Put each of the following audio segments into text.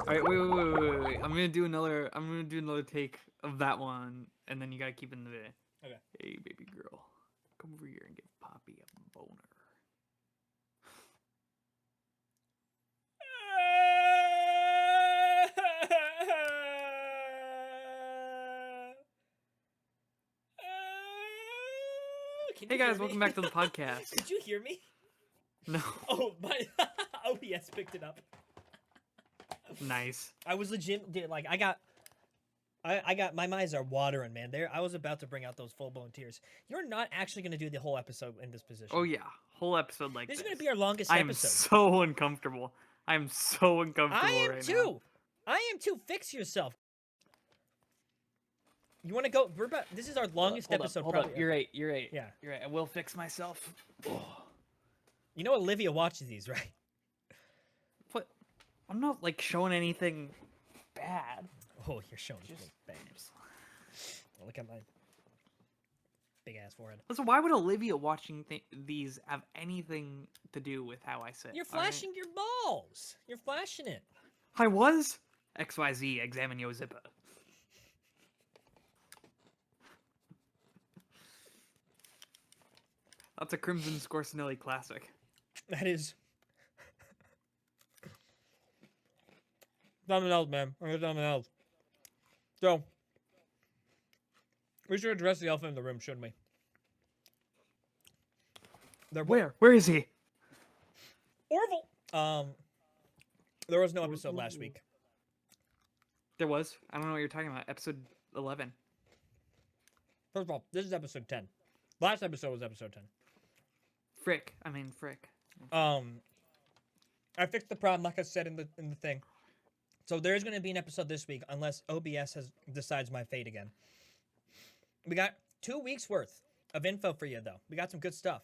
All right, wait. I'm gonna do another. I'm gonna do another take of that one, and then you gotta keep in the. Okay. Hey, baby girl, come over here and give Poppy a boner. Can Hey you hear guys, me? welcome back to the podcast. Did you hear me? No, Oh, my OBS picked it up. nice. I was legit, dude, like, I got, my eyes are watering, man. There, I was about to bring out those full-blown tears. You're not actually going to do the whole episode in this position. Oh yeah, whole episode like This this. is going to be our longest I am episode. so uncomfortable. I am so uncomfortable I am right too. now. I am too. Fix yourself. You want to go? We're about. This is our longest episode. Hold probably up. You're ever. right. You're right. Yeah. You're right. I will fix myself. You know Olivia watches these, right? What? I'm not like showing anything bad. Oh, you're showing Just- me bad. Look at my big ass forehead. Listen, why would Olivia watching these have anything to do with how I sit? You're all right? flashing your balls. You're flashing it. I was XYZ. Examine your zipper. That's a Crimson Scorsonelli classic. That is. Something else, man. Something else. So, we should address the elephant in the room, shouldn't we? Where? Where is he? Orville. There was no episode last week. There was. I don't know what you're talking about. Episode 11. First of all, this is episode 10. Last episode was episode 10. Frick. I fixed the problem, like I said in the thing. So there's going to be an episode this week, unless OBS decides my fate again. We got 2 weeks worth of info for you, though. We got some good stuff.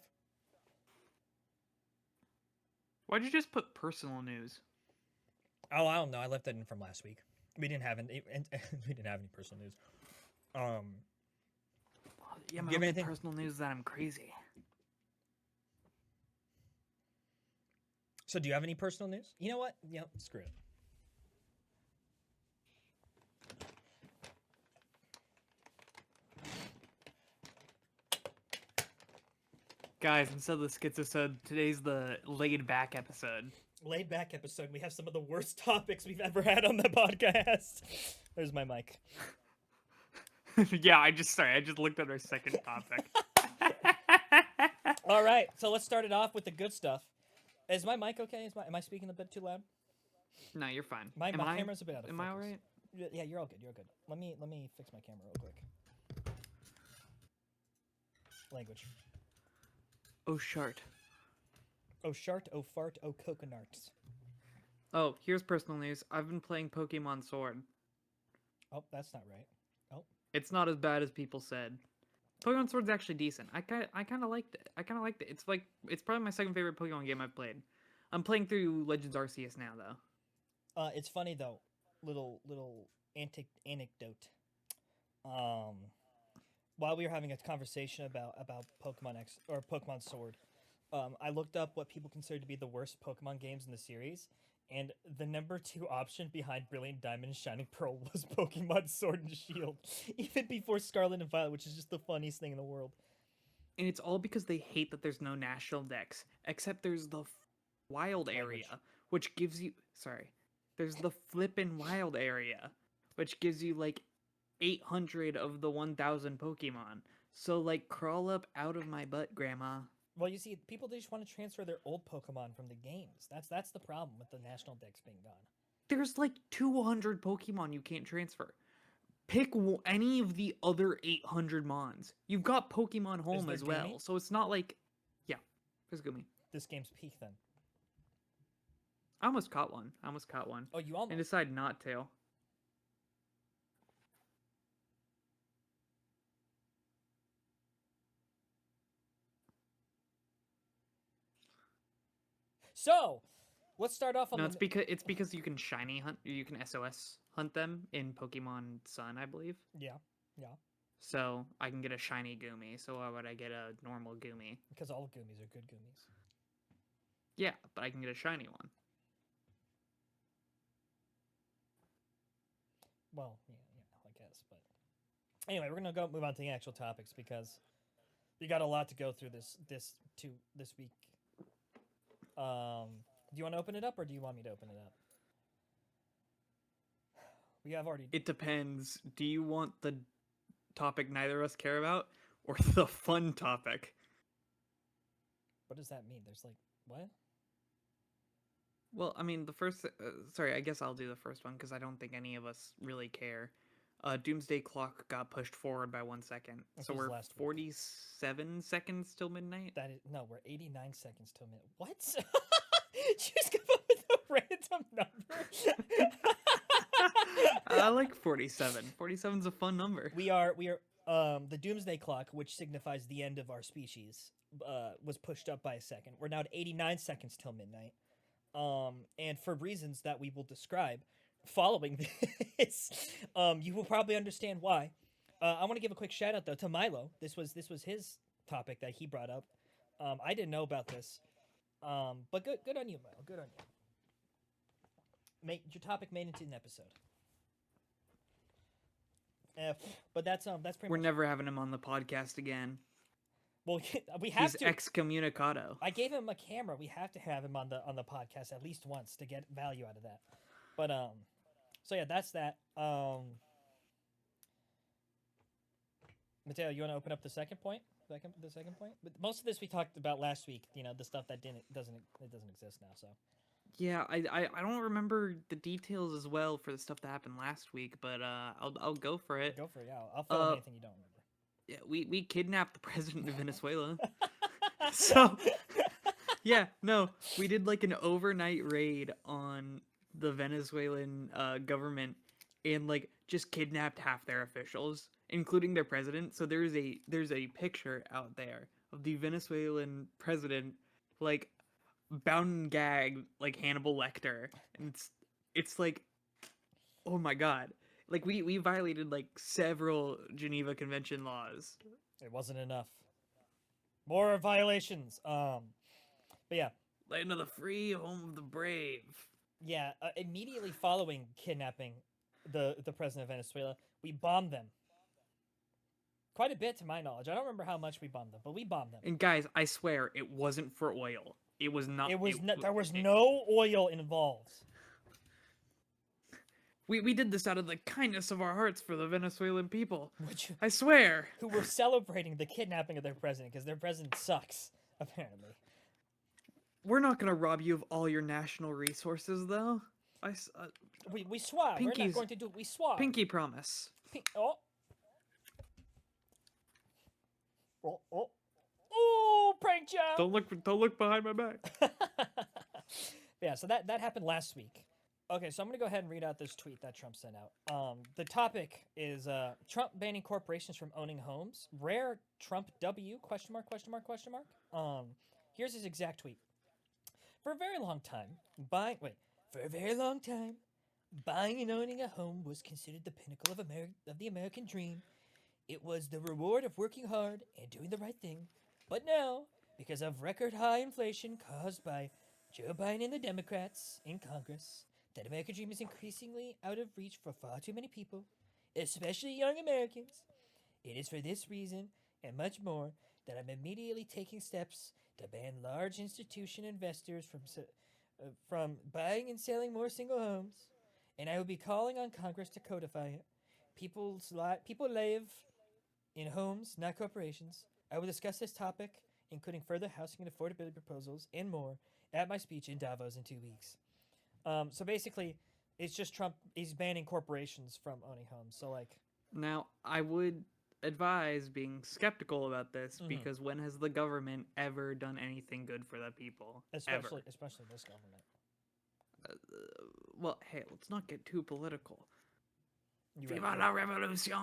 Why'd you just put personal news? Oh, I don't know. I left that in from last week. We didn't have any. We didn't have any personal news. Yeah, my Give only anything- personal news is that I'm crazy. So do you have any personal news? You know what? Yep. Screw it. Guys, instead of the schizosode, today's the laid back episode. Laid back episode. We have some of the worst topics we've ever had on the podcast. There's my mic. Yeah, I just looked at our second topic. All right, so let's start it off with the good stuff. Is my mic okay? Am I speaking a bit too loud? No, you're fine. My Am I- camera's a bit out of Am I focus. alright? Yeah, you're all good. You're all good. Let me fix my camera real quick. Language. Oh, shart. Oh shart, oh fart, oh coconuts. Oh, here's personal news. I've been playing Pokemon Sword. Oh, that's not right. Oh, It's not as bad as people said. Pokemon Sword's actually decent. I kind of liked it. It's probably my second favorite Pokemon game I've played. I'm playing through Legends Arceus now though. it's funny though. Little anecdote. While we were having a conversation about Pokemon X or Pokemon Sword, I looked up what people consider to be the worst Pokemon games in the series, and the number 2 option behind Brilliant Diamond and Shining Pearl was Pokemon Sword and Shield, even before Scarlet and Violet, which is just the funniest thing in the world. And it's all because they hate that there's no national dex, except there's the wild area, which gives you there's the flippin' wild area, which gives you like 800 of the 1,000 Pokemon. So like crawl up out of my butt, Grandma. Well, you see, people just want to transfer their old Pokemon from the games. That's the problem with the national dex being gone. There's like 200 Pokemon you can't transfer. Pick any of the other 800 Mons. You've got Pokemon Home there as well, Gumi? so it's not like... Yeah, there's Gumi. This game's peak then. I almost caught one. Oh, you almost. And decided not to. So, let's start off on No, the... it's because you can shiny hunt, you can SOS hunt them in Pokemon Sun, I believe. Yeah. So I can get a shiny Gumi. So why would I get a normal Gumi? Because all Goomies are good Goomies. Yeah, but I can get a shiny one. Well, yeah, I guess. But anyway, we're gonna move on to the actual topics because we got a lot to go through this week. Do you want to open it up, or do you want me to open it up? We have already. It depends. Do you want the topic neither of us care about, or the fun topic? What does that mean? There's like what? Well, I mean, the first. Sorry, I guess I'll do the first one because I don't think any of us really care. Doomsday Clock got pushed forward by 1 second, This so was we're last week. 47 seconds till midnight. That is no, we're 89 seconds till minute. What? Just come up with a random number. I like 47. 47's a fun number. we are the Doomsday Clock, which signifies the end of our species, was pushed up by a second. We're now at 89 seconds till midnight. And for reasons that we will describe following this, you will probably understand why. I want to give a quick shout out though to Milo. This was his topic that he brought up. I didn't know about this, but good on you, Milo. Good on you. Your topic made into an episode. But that's pretty. We're much never having him on the podcast again. Well, we have He's to. excommunicado. I gave him a camera. We have to have him on the podcast at least once to get value out of that. But so yeah, that's that. Mateo, you want to open up the second point? The second point. But most of this we talked about last week. You know, the stuff that doesn't exist now. So Yeah, I don't remember the details as well for the stuff that happened last week, but I'll go for it. go for it. Yeah, I'll fill in anything you don't remember. Yeah, we kidnapped the president of Venezuela. So yeah, no, we did like an overnight raid on the Venezuelan government and like just kidnapped half their officials, including their president. So there's a picture out there of the Venezuelan president like bound and gagged like Hannibal Lecter, and it's like, oh my god, like we violated like several Geneva Convention laws. It wasn't enough. More violations. But yeah. Land of the free, home of the brave. Yeah, immediately following kidnapping the president of Venezuela, we bombed them. Quite a bit, to my knowledge. I don't remember how much we bombed them, but we bombed them. And guys, I swear, it wasn't for oil. It was not. There was no oil involved. We did this out of the kindness of our hearts for the Venezuelan people. Which, I swear. who were celebrating the kidnapping of their president because their president sucks, apparently. We're not gonna rob you of all your national resources, though. We swap. We're not going to do it. We swap. Pinky promise. Oh. Oh, prank job. Don't look behind my back. Yeah, so that happened last week. Okay, so I'm gonna go ahead and read out this tweet that Trump sent out. The topic is Trump banning corporations from owning homes. Rare Trump W ? Here's his exact tweet. For a very long time, buying and owning a home was considered the pinnacle of the American dream. It was the reward of working hard and doing the right thing. But now, because of record high inflation caused by Joe Biden and the Democrats in Congress, that American dream is increasingly out of reach for far too many people, especially young Americans. It is for this reason, and much more, that I'm immediately taking steps to ban large institution investors from buying and selling more single homes, and I will be calling on Congress to codify it. People live in homes, not corporations. I will discuss this topic, including further housing and affordability proposals and more, at my speech in Davos in 2 weeks. So basically, it's just Trump. He's banning corporations from owning homes. So like, Now, I would advise being skeptical about this because when has the government ever done anything good for the people? especially this government. Well, hey, let's not get too political. You're Viva right. la revolution!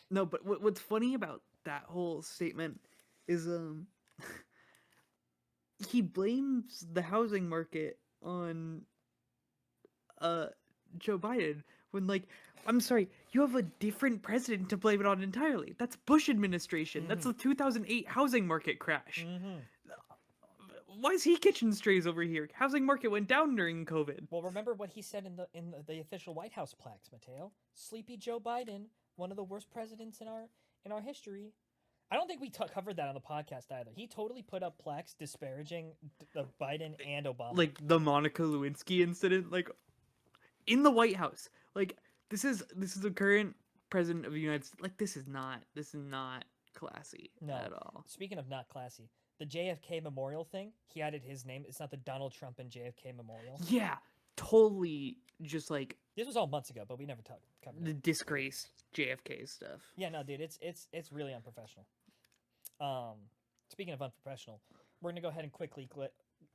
No, but what's funny about that whole statement is he blames the housing market on Joe Biden when, like, I'm sorry, you have a different president to blame it on entirely. That's Bush administration. That's the 2008 housing market crash. Why is he kitchen strays over here? Housing market went down during COVID. Well, remember what he said in the official White House plaques, Mateo. Sleepy Joe Biden, one of the worst presidents in our history. I don't think we covered that on the podcast either. He totally put up plaques disparaging Biden and Obama. Like the Monica Lewinsky incident, like in the White House. Like this is the current president of the United States. Like this is not classy at all. Speaking of not classy, the JFK Memorial thing, he added his name. It's not the Donald Trump and JFK Memorial. Yeah, totally. Just like this was all months ago, but we never covered the it. disgrace JFK stuff. Yeah, no, dude, it's really unprofessional. Speaking of unprofessional, we're gonna go ahead and quickly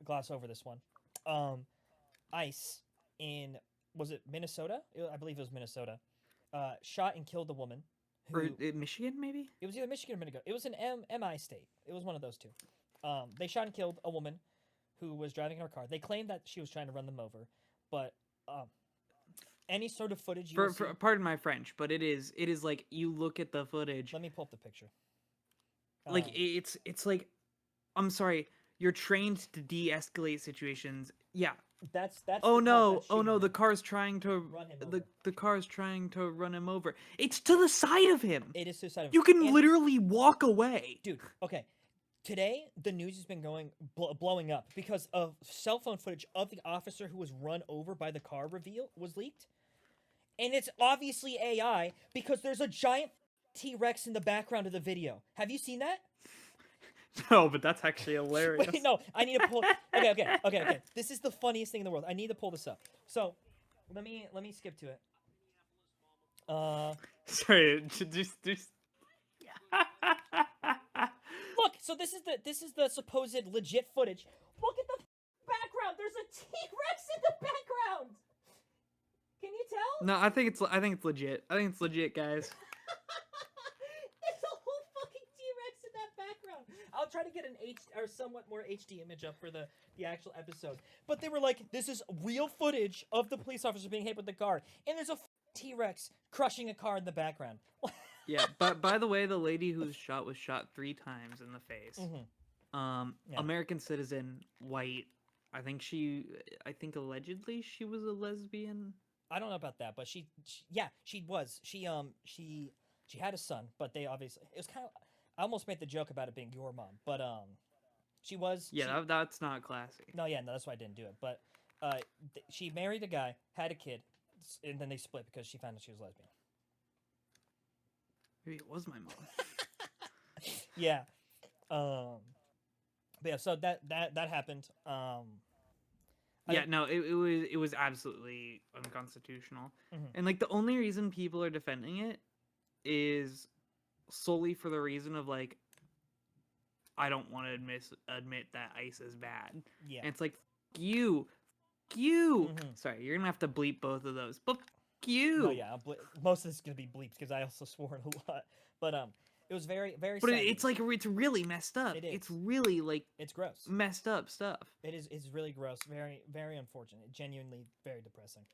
gloss over this one. ICE in, was it Minnesota? I believe it was Minnesota. Shot and killed a woman. Or Michigan, maybe? It was either Michigan or Minnesota. It was an MI state. It was one of those two. They shot and killed a woman who was driving in her car. They claimed that she was trying to run them over, but any sort of footage you see, pardon my French, but it is like you look at the footage. Let me pull up the picture. Like it's like, I'm sorry, you're trained to de-escalate situations. Yeah. That's. Oh no! The car's trying to run him over. The car's trying to run him over. It's to the side of him. It is to the side of him. You can literally walk away, dude. Okay. Today, the news has been going blowing up because of cell phone footage of the officer who was run over by the car was leaked, and it's obviously AI because there's a giant T-Rex in the background of the video. Have you seen that? No, but that's actually hilarious. Wait, no, I need to pull. Okay. This is the funniest thing in the world. I need to pull this up. So, let me skip to it. Sorry, just. Look, so this is the supposed legit footage. Look at the background. There's a T-Rex in the background. Can you tell? No, I think it's legit. I think it's legit, guys. There's a whole fucking T-Rex in that background. I'll try to get an or somewhat more HD image up for the actual episode. But they were like, this is real footage of the police officer being hit with the car, and there's a T-Rex crushing a car in the background. Yeah, but by the way, the lady who was shot 3 times in the face. Mm-hmm. American citizen, white. I think allegedly she was a lesbian. I don't know about that, but she was. She had a son, but they obviously, it was kind of, I almost made the joke about it being your mom, but she was. Yeah, that's not classy. No, that's why I didn't do it. But she married a guy, had a kid, and then they split because she found out she was lesbian. Maybe it was my mom. Yeah. But yeah, so that happened. It was absolutely unconstitutional. Mm-hmm. And like the only reason people are defending it is solely for the reason of like, I don't want to admit that ICE is bad. Yeah. And it's like, you. Mm-hmm. Sorry, you're gonna have to bleep both of those. But you. No, yeah, most of this is gonna be bleeped because I also swore a lot. But it was very, very. But sad. it's like it's really messed up. It is. It's really like it's gross. Messed up stuff. It is. It's really gross. Very, very unfortunate. Genuinely, very depressing.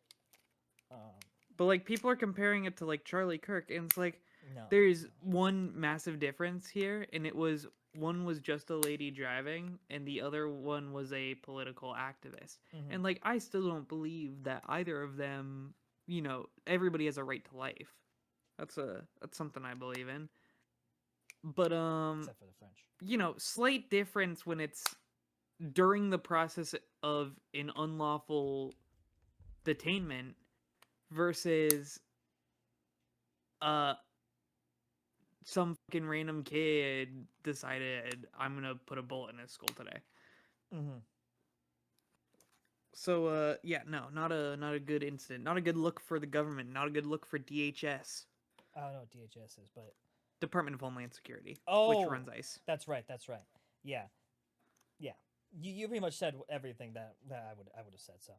But like people are comparing it to like Charlie Kirk, and it's like no. There's one massive difference here, and it was one was just a lady driving, and the other one was a political activist. Mm-hmm. And like I still don't believe that either of them. You know, everybody has a right to life. That's something I believe in. But except for the French. You know, slight difference when it's during the process of an unlawful detainment versus some fucking random kid decided I'm gonna put a bullet in his skull today. Mm-hmm. So not a good incident, not a good look for the government, not a good look for DHS. I don't know what DHS is, but Department of Homeland Security, which runs ICE. That's right. Yeah. You pretty much said everything that I would have said. So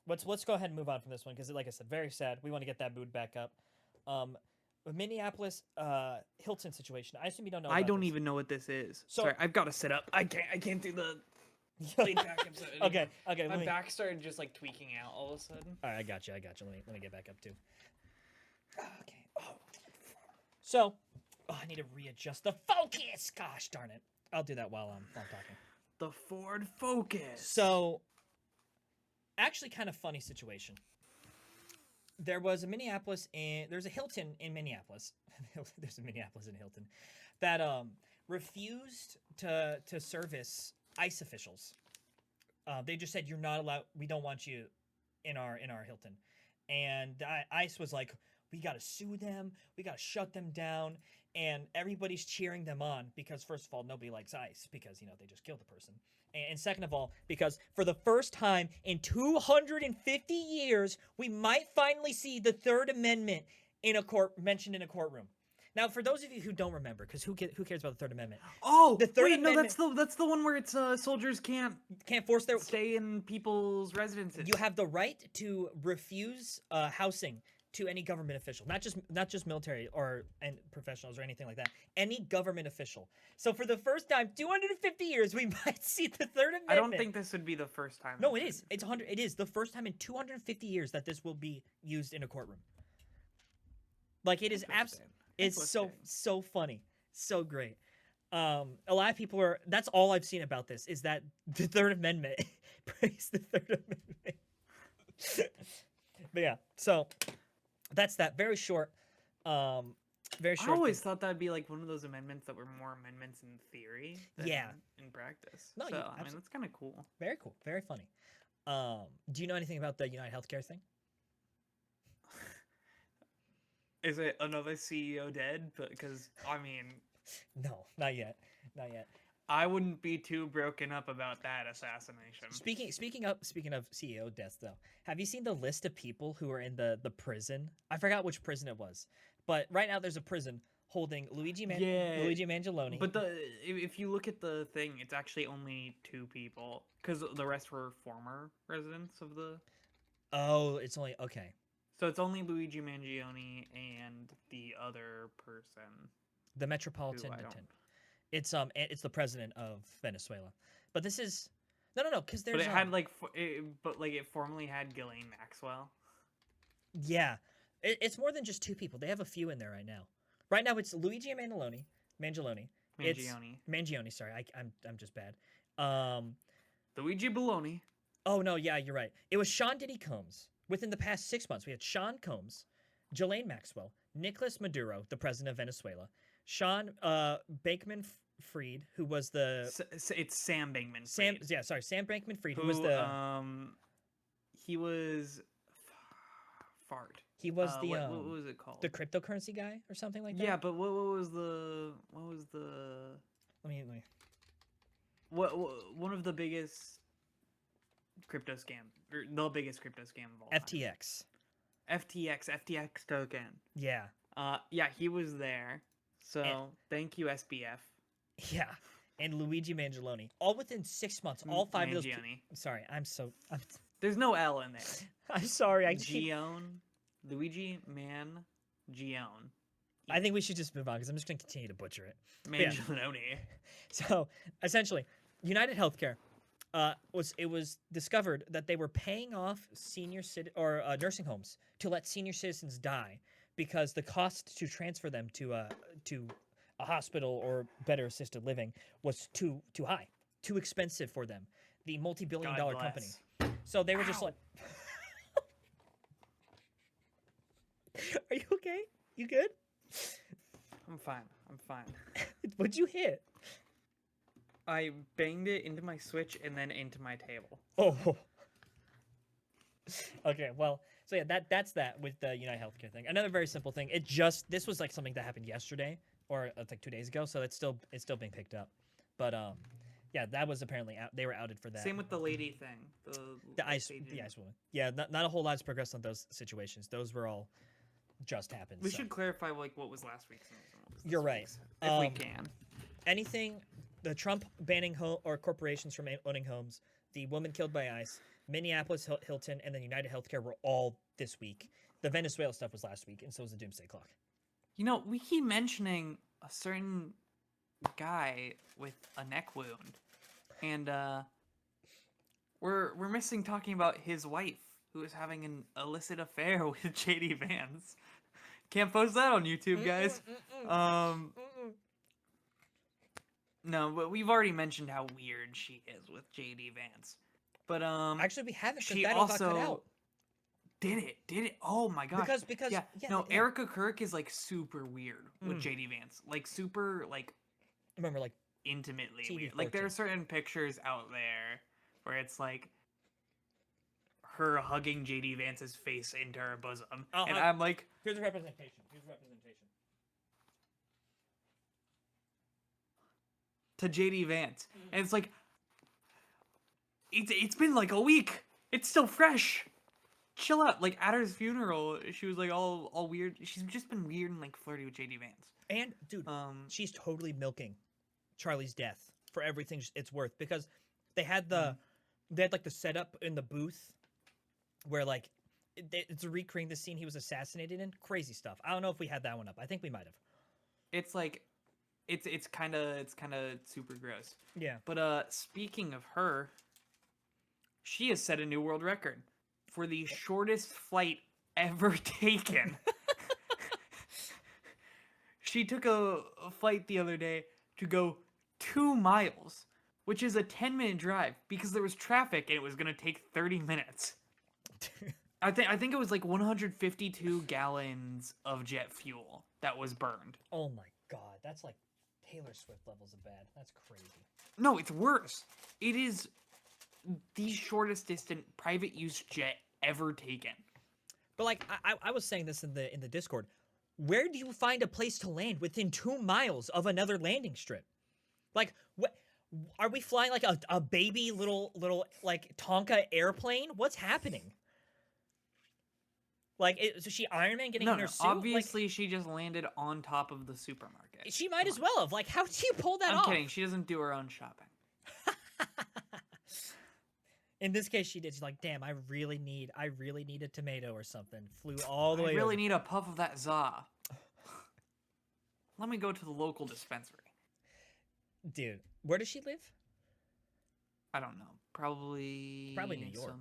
let's go ahead and move on from this one because, like I said, very sad. We want to get that mood back up. Minneapolis Hilton situation. I assume you don't know. I don't even know what this is. So, sorry, I've got to sit up. I can't do the. Okay. My back started just like tweaking out all of a sudden. All right, I got you. Let me get back up too. Okay. Oh. So, I need to readjust the focus. Gosh darn it! I'll do that while I'm talking. the Ford Focus. So, actually, kind of funny situation. There was a Minneapolis and there's a Hilton in Minneapolis. There's a Minneapolis in Hilton that refused to service ICE officials. They just said, you're not allowed. We don't want you in our Hilton. And ICE was like, we got to sue them. We got to shut them down. And everybody's cheering them on because, first of all, nobody likes ICE because, they just killed the person. And second of all, because for the first time in 250 years, we might finally see the Third Amendment mentioned in a courtroom. Now, for those of you who don't remember, because who cares about the Third Amendment? Oh, the Third wait, Amendment, no, that's the one where it's soldiers can't force their stay in people's residences. You have the right to refuse housing to any government official, not just military and professionals or anything like that. Any government official. So for the first time, 250 years, we might see the Third Amendment. I don't think this would be the first time. No, it is. It's 100. It is the first time in 250 years that this will be used in a courtroom. Like, it is absolutely. It's so funny, so great. A lot of people are. That's all I've seen about this is that the Third Amendment. Praise the Third Amendment. But yeah, so that's that. Very short. Very short. I always thought that'd be like one of those amendments that were more amendments in theory than in practice. No, so I mean that's kind of cool. Very cool. Very funny. Do you know anything about the United Healthcare thing? Is it another CEO dead? Because I mean, no, not yet. Not yet. I wouldn't be too broken up about that assassination. Speaking of CEO deaths, though, have you seen the list of people who are in the prison? I forgot which prison it was, but right now there's a prison holding Luigi Mangiolone. But if you look at the thing, it's actually only 2 people because the rest were former residents of the. Oh, it's only okay. So it's only Luigi Mangione and the other person. The Metropolitan Attendant. It's the president of Venezuela. But this is no, because there's. But it had it formerly had Ghislaine Maxwell. Yeah, it's more than just 2 people. They have a few in there right now. Right now it's Luigi Mangione. Mangione. Sorry, I'm just bad. Luigi Bologna. Oh no, yeah, you're right. It was Sean Diddy Combs. Within the past 6 months, we had Sean Combs, Ghislaine Maxwell, Nicolas Maduro, the president of Venezuela, Sean Bankman-Fried, who was the... It's Sam Bankman-Fried. Sam Bankman-Fried, who was the... He was... Fart. He was the... what was it called? The cryptocurrency guy or something like that? Yeah, but what was the... Let me... One of the biggest... crypto scam, or the biggest crypto scam of all FTX. time. FTX token. Yeah. Yeah, he was there. So thank you, SBF. Yeah, and Luigi Mangiolone, all within 6 months. All 5 of those. Sorry, I'm. There's no L in there. I'm sorry. Luigi Mangione. I think we should just move on because I'm just going to continue to butcher it. Mangiolone. Yeah. So essentially, United Healthcare. It was discovered that they were paying off nursing homes to let senior citizens die because the cost to transfer them to a hospital or better assisted living was too high, too expensive for them. The multi-billion-dollar company. So they were just like, "Are you okay? You good?" I'm fine. What'd you hit? I banged it into my Switch and then into my table. Oh. Okay, well, so yeah, that's that with the United Healthcare thing. Another very simple thing. This was like something that happened yesterday or like 2 days ago, so it's still being picked up. But yeah, that was apparently out. They were outed for that. Same with the lady thing. The ice woman. Yeah, not a whole lot's progressed on those situations. Those were all just happened. We should clarify like what was last week's news and what was this You're right. week's, if we can. Anything. The Trump banning corporations from owning homes, the woman killed by ICE, Minneapolis Hilton, and then United Healthcare were all this week. The Venezuela stuff was last week, and so was the Doomsday Clock. We keep mentioning a certain guy with a neck wound, and we're missing talking about his wife, who is having an illicit affair with JD Vance. Can't post that on YouTube, guys. No, but we've already mentioned how weird she is with JD Vance. But Actually, we haven't because she that all got cut also out. did it. Oh my gosh. Because Yeah. yeah, No, yeah. Erica Kirk is like super weird with Mm. JD Vance. Like super like Remember, like intimately TV weird. Like there 14. are certain pictures out there where it's like her hugging JD Vance's face into her bosom. And I'm like, Here's a representation. Here's a representation. to JD Vance. And it's like it's been like a week. It's still fresh. Chill out. Like at her funeral, she was like all weird. She's just been weird and like flirty with JD Vance. And dude, she's totally milking Charlie's death for everything it's worth because they had like the setup in the booth where like it's recreating the scene he was assassinated in. Crazy stuff. I don't know if we had that one up. I think we might have. It's like it's kind of super gross. Yeah. But speaking of her, she has set a new world record for the shortest flight ever taken. She took a flight the other day to go 2 miles, which is a 10-minute drive because there was traffic and it was going to take 30 minutes. I think it was like 152 gallons of jet fuel that was burned. Oh my god, that's like Taylor Swift levels of bad. That's crazy. No, it's worse. It is the shortest distant private use jet ever taken. But like I was saying this in the Discord, where do you find a place to land within 2 miles of another landing strip? Like what? Are we flying like a baby little like Tonka airplane? What's happening? Like, is she Iron Man getting in her suit? Obviously, she just landed on top of the supermarket. She might as well have. Like, how do you pull that off? I'm kidding. She doesn't do her own shopping. In this case, she did. She's like, damn, I really need a tomato or something. Flew all the way. I really over. need a puff of that za. Let me go to the local dispensary. Dude, where does she live? I don't know. Probably New York.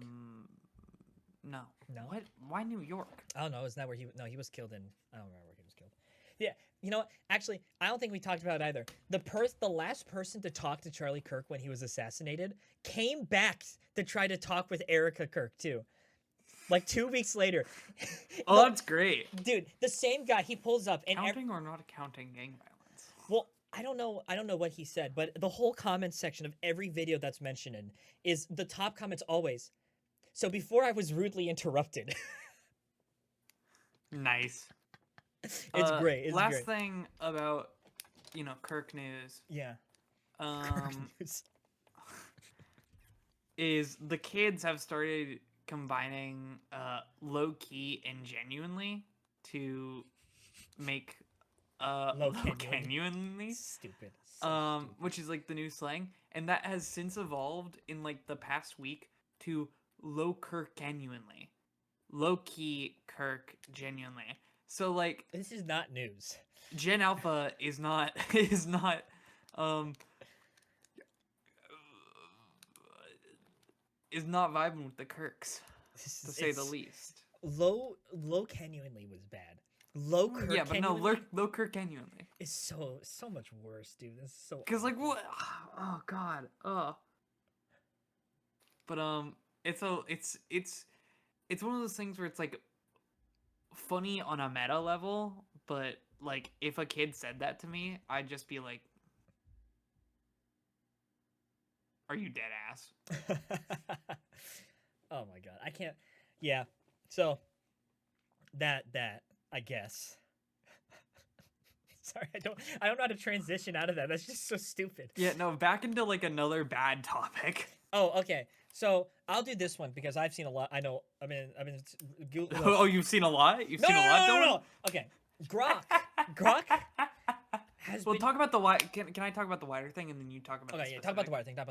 No. No. What? Why New York? I don't know. Isn't that where he? No, he was killed in. I don't remember where he was killed. Yeah. You know what? Actually, I don't think we talked about it either. The last person to talk to Charlie Kirk when he was assassinated came back to try to talk with Erica Kirk too. Like 2 weeks later. Oh, that's great. Dude, the same guy, he pulls up and Counting or not accounting gang violence? Well, I don't know what he said, but the whole comment section of every video that's mentioned in is the top comments always. So before I was rudely interrupted. Nice. It's great. It's last great. thing about, Kirk news. Yeah. Kirk news. Is the kids have started combining low key and genuinely to make low genuinely. Stupid. Which is like the new slang, and that has since evolved in like the past week to low Kirk genuinely, low key Kirk genuinely. So like this is not news. Gen Alpha is not vibing with the Kirks, to say the least. Low genuinely was bad. Low Kirk. Yeah, but no, low Kirk genuinely is so much worse, dude. This is so. Because like what? Oh god. But it's one of those things where it's like funny on a meta level, but like if a kid said that to me, I'd just be like, "Are you dead ass?" Oh my god, I can't. Yeah, so that I guess. Sorry, I don't know how to transition out of that. That's just so stupid. Yeah, no, back into like another bad topic. Oh, okay. So I'll do this one because I've seen a lot. I know. I mean. Oh, you've seen a lot. You've seen a lot. No. Okay, Grok has. Well, talk about the wide. Can I talk about the wider thing and then you talk about? Okay, yeah. Talk about the wider thing. All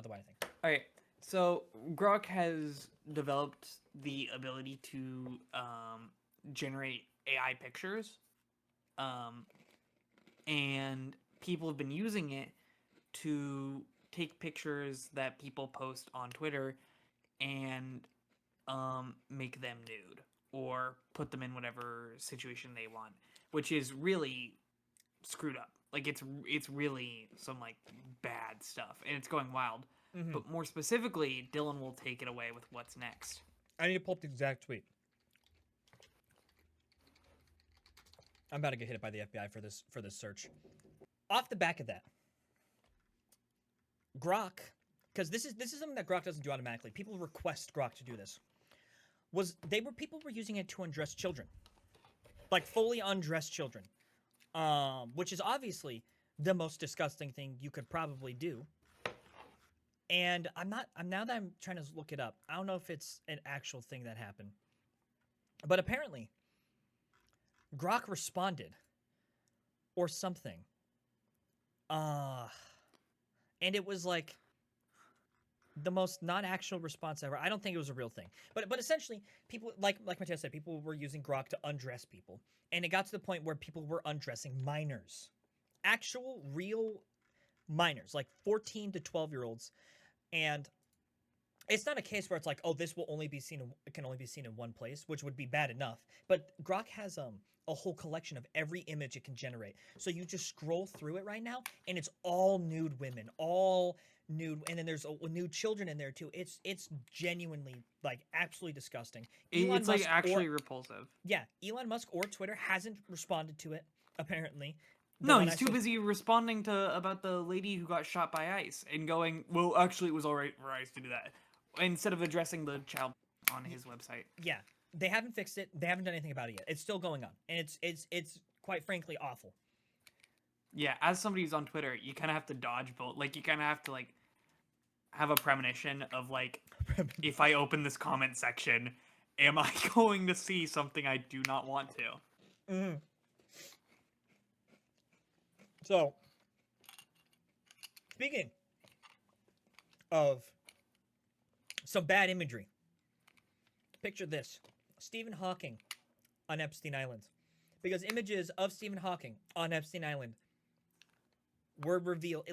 right. So Grok has developed the ability to generate AI pictures, and people have been using it to take pictures that people post on Twitter and make them nude or put them in whatever situation they want, which is really screwed up. Like it's really some like bad stuff, and it's going wild. Mm-hmm. But more specifically, Dylan will take it away with what's next. I need to pull up the exact tweet. I'm about to get hit by the FBI for this search. Off the back of that, Grok, because this is something that Grok doesn't do automatically. People request Grok to do this. People were using it to undress children, like fully undressed children, which is obviously the most disgusting thing you could probably do. And now that I'm trying to look it up, I don't know if it's an actual thing that happened, but apparently, Grok responded, or something. And it was like the most non-actual response ever. I don't think it was a real thing, but essentially, people like Mateo said, people were using Grok to undress people, and it got to the point where people were undressing minors, actual real minors, like 14 to 12-year-olds, and it's not a case where it's like, oh, this will only be seen. It can only be seen in one place, which would be bad enough. But Grok has a whole collection of every image it can generate. So you just scroll through it right now, and it's all nude women, all nude, and then there's nude children in there too. It's genuinely like absolutely disgusting. It's like actually repulsive. Yeah, Elon Musk or Twitter hasn't responded to it apparently. No, he's too busy responding to about the lady who got shot by ICE and going, well, actually, it was all right for ICE to do that, instead of addressing the child on his website. Yeah, they haven't fixed it. They haven't done anything about it yet. It's still going on, and it's quite frankly awful. Yeah, as somebody who's on Twitter, you kind of have to dodge both. Like, you kind of have to like have a premonition of like, if I open this comment section, am I going to see something I do not want to? Mm-hmm. So, speaking of some bad imagery, picture this: Stephen Hawking on Epstein Island, because images of Stephen Hawking on Epstein Island were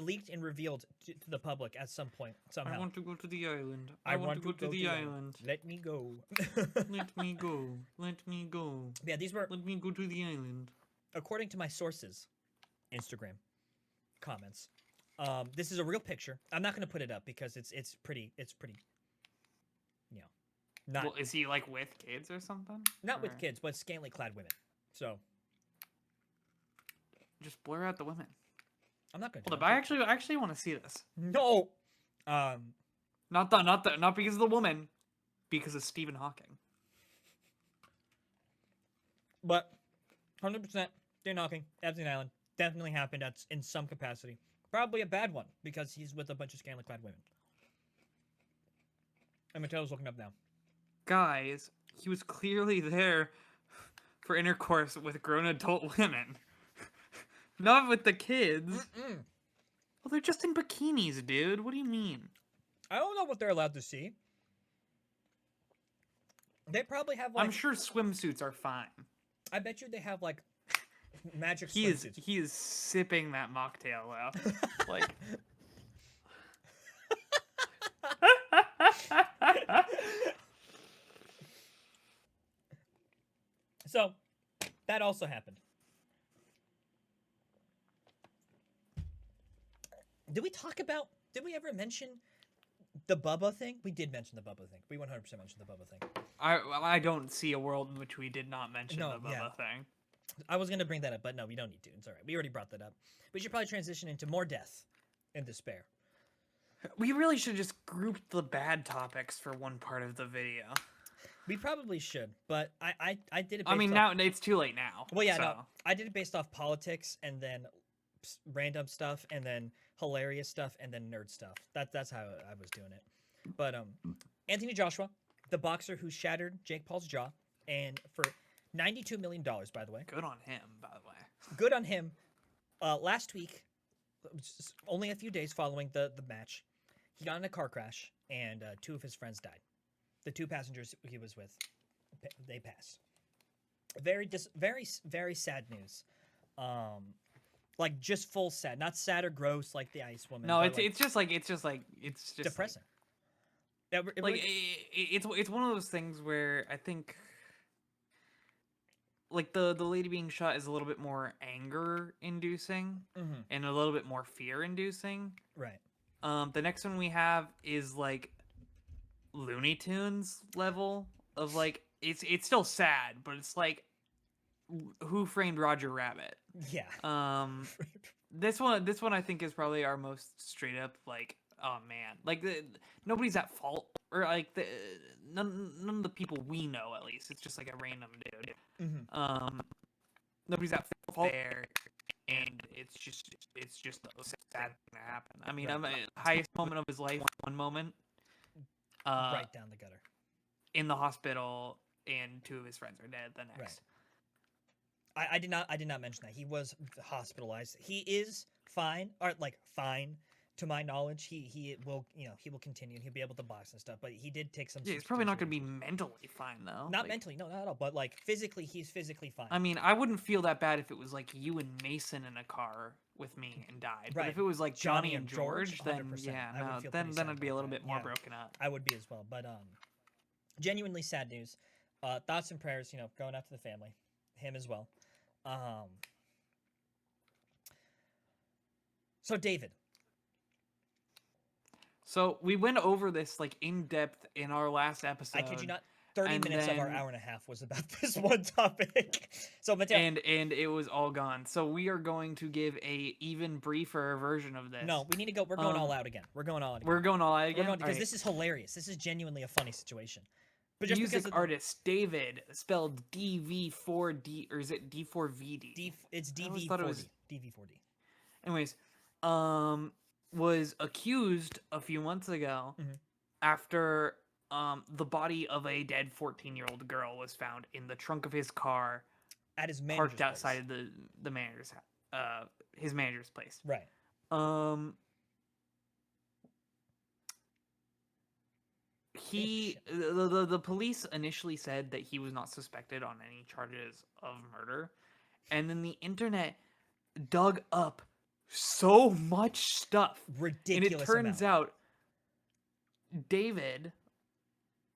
leaked and revealed to the public at some point somehow. I want to go to the island. I want to go to the island. Let me go. Let me go. Let me go. Yeah, these were. Let me go to the island. According to my sources, Instagram comments. This is a real picture. I'm not going to put it up because it's pretty. You know, not. Well, is he like with kids or something? Not with kids, but scantily clad women. So. Just blur out the women. I'm not going to. Hold up, I actually want to see this. No. Not because of the woman, because of Stephen Hawking. But 100% Stephen Hawking, Epstein Island, definitely happened in some capacity. Probably a bad one, because he's with a bunch of scantily clad women. And Mateo's looking up now. Guys, he was clearly there for intercourse with grown adult women. Not with the kids. Mm-mm. Well, they're just in bikinis, dude. What do you mean? I don't know what they're allowed to see. They probably have like... I'm sure swimsuits are fine. I bet you they have like magic swimsuits. He is sipping that mocktail though. Like So, that also happened. Did we ever mention the Bubba thing? We did mention the Bubba thing. We 100% mentioned the Bubba thing. I don't see a world in which we did not mention the Bubba thing. I was going to bring that up, but no, we don't need to. It's all right. We already brought that up. We should probably transition into more death and despair. We really should just group the bad topics for one part of the video. We probably should, but I did it based I mean, now it's too late now. Well, yeah, so. no. I did it based off politics and then random stuff and then hilarious stuff and then nerd stuff. That's how I was doing it. But Anthony Joshua, the boxer who shattered Jake Paul's jaw, and for $92 million, by the way. Good on him, by the way. Good on him. Last week, only a few days following the match, he got in a car crash and 2 of his friends died. The 2 passengers he was with, they passed. Very, very sad news. Like just full sad, not sad or gross like the Ice Woman. No, it's just depressing. It's one of those things where I think like the lady being shot is a little bit more anger inducing Mm-hmm. and a little bit more fear inducing. Right. The next one we have is like Looney Tunes level of like it's still sad, but it's like Who Framed Roger Rabbit. Yeah. Um, this one I think is probably our most straight up like, oh man, like nobody's at fault, or like none of the people we know, at least it's just like a random dude. Mm-hmm. Nobody's at fault there, and it's just a sad thing to happen. I mean, Right. I'm highest moment of his life, one moment, uh, Right down the gutter. in the hospital, and two of his friends are dead the Right. next. I did not mention that he was hospitalized. He is fine, or like fine to my knowledge. He will, he will continue. He'll be able to box and stuff. But he did take some Yeah, he's probably not substantial going to be injuries. mentally fine though. Not Like, mentally, no, not at all. But like physically, he's physically fine. I mean, I wouldn't feel that bad if it was like you and Mason in a car with me and died. But Right. if it was like Johnny and George, then 100%. yeah, I would no, feel then pretty then sad I'd be a about little that. bit more Yeah, broken up. I would be as well. But genuinely sad news. Thoughts and prayers, going out to the family, him as well. Um, so David, So we went over this like in depth in our last episode. I kid you not, 30 and minutes of our then- hour and a half was about this one topic. So Mateo, and it was all gone. So we are going to give a even briefer version of this. no, we need to go. We're going all out again. We're going all out again. We're going all out We're again. going because Alright. this is hilarious. This is genuinely a funny situation. But just Music because of artist David, spelled DV4D, or is it D4VD? it's I always DV40. thought it was- DV40. Anyways, was accused a few months ago Mhm. after the body of a dead 14-year-old girl was found in the trunk of his car, At his manager's parked outside place. of the manager's his manager's place. Right. Um, the police initially said that he was not suspected on any charges of murder, and then the internet dug up so much stuff, Ridiculous and it turns amount. out David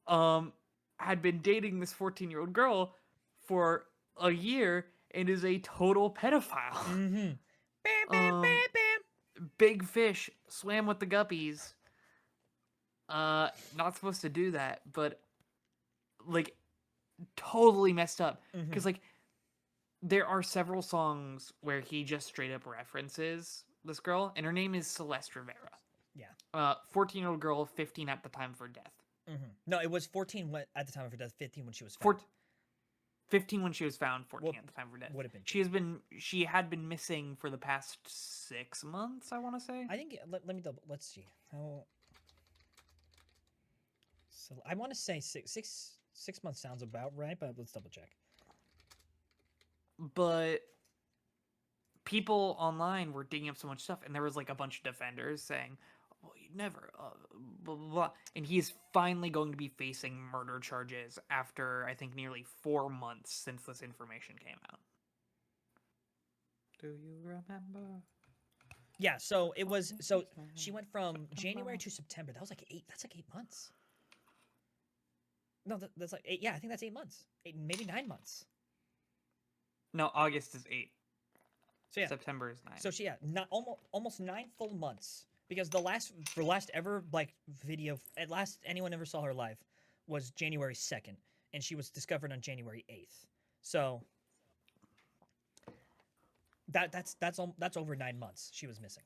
had been dating this 14-year-old girl for a year and is a total pedophile. Mm-hmm. Bam, bam, Um, bam, bam. Big fish swam with the guppies. Not supposed to do that, but like totally messed up. Because like there are several songs where he just straight up references this girl, and her name is Celeste Rivera. Yeah. 14-year-old girl, 15 at the time of her death. Mm-hmm. No, it was 14 at the time of her death, 15 when she was found. 15 when she was found, 14 Well, at the time of her death. would have been. She had been missing for the past 6 months, I want to say. I think. Let me double. Let's see. How. So I want to say 6 months sounds about right, but let's double check. But people online were digging up so much stuff, and there was like a bunch of defenders saying, well, you never, blah, blah, blah. And he's finally going to be facing murder charges after, I think, nearly 4 months since this information came out. Do you remember? Yeah. So it was. So she went from January to September. That was like 8. That's like 8 months. No, that's like 8. Yeah, I think that's 8 months. Maybe 9 months. No, August is 8. So yeah. September is 9. So she not almost 9 full months, because the last ever like video at last anyone ever saw her live was January 2nd, and she was discovered on January 8th. So that's over 9 months she was missing.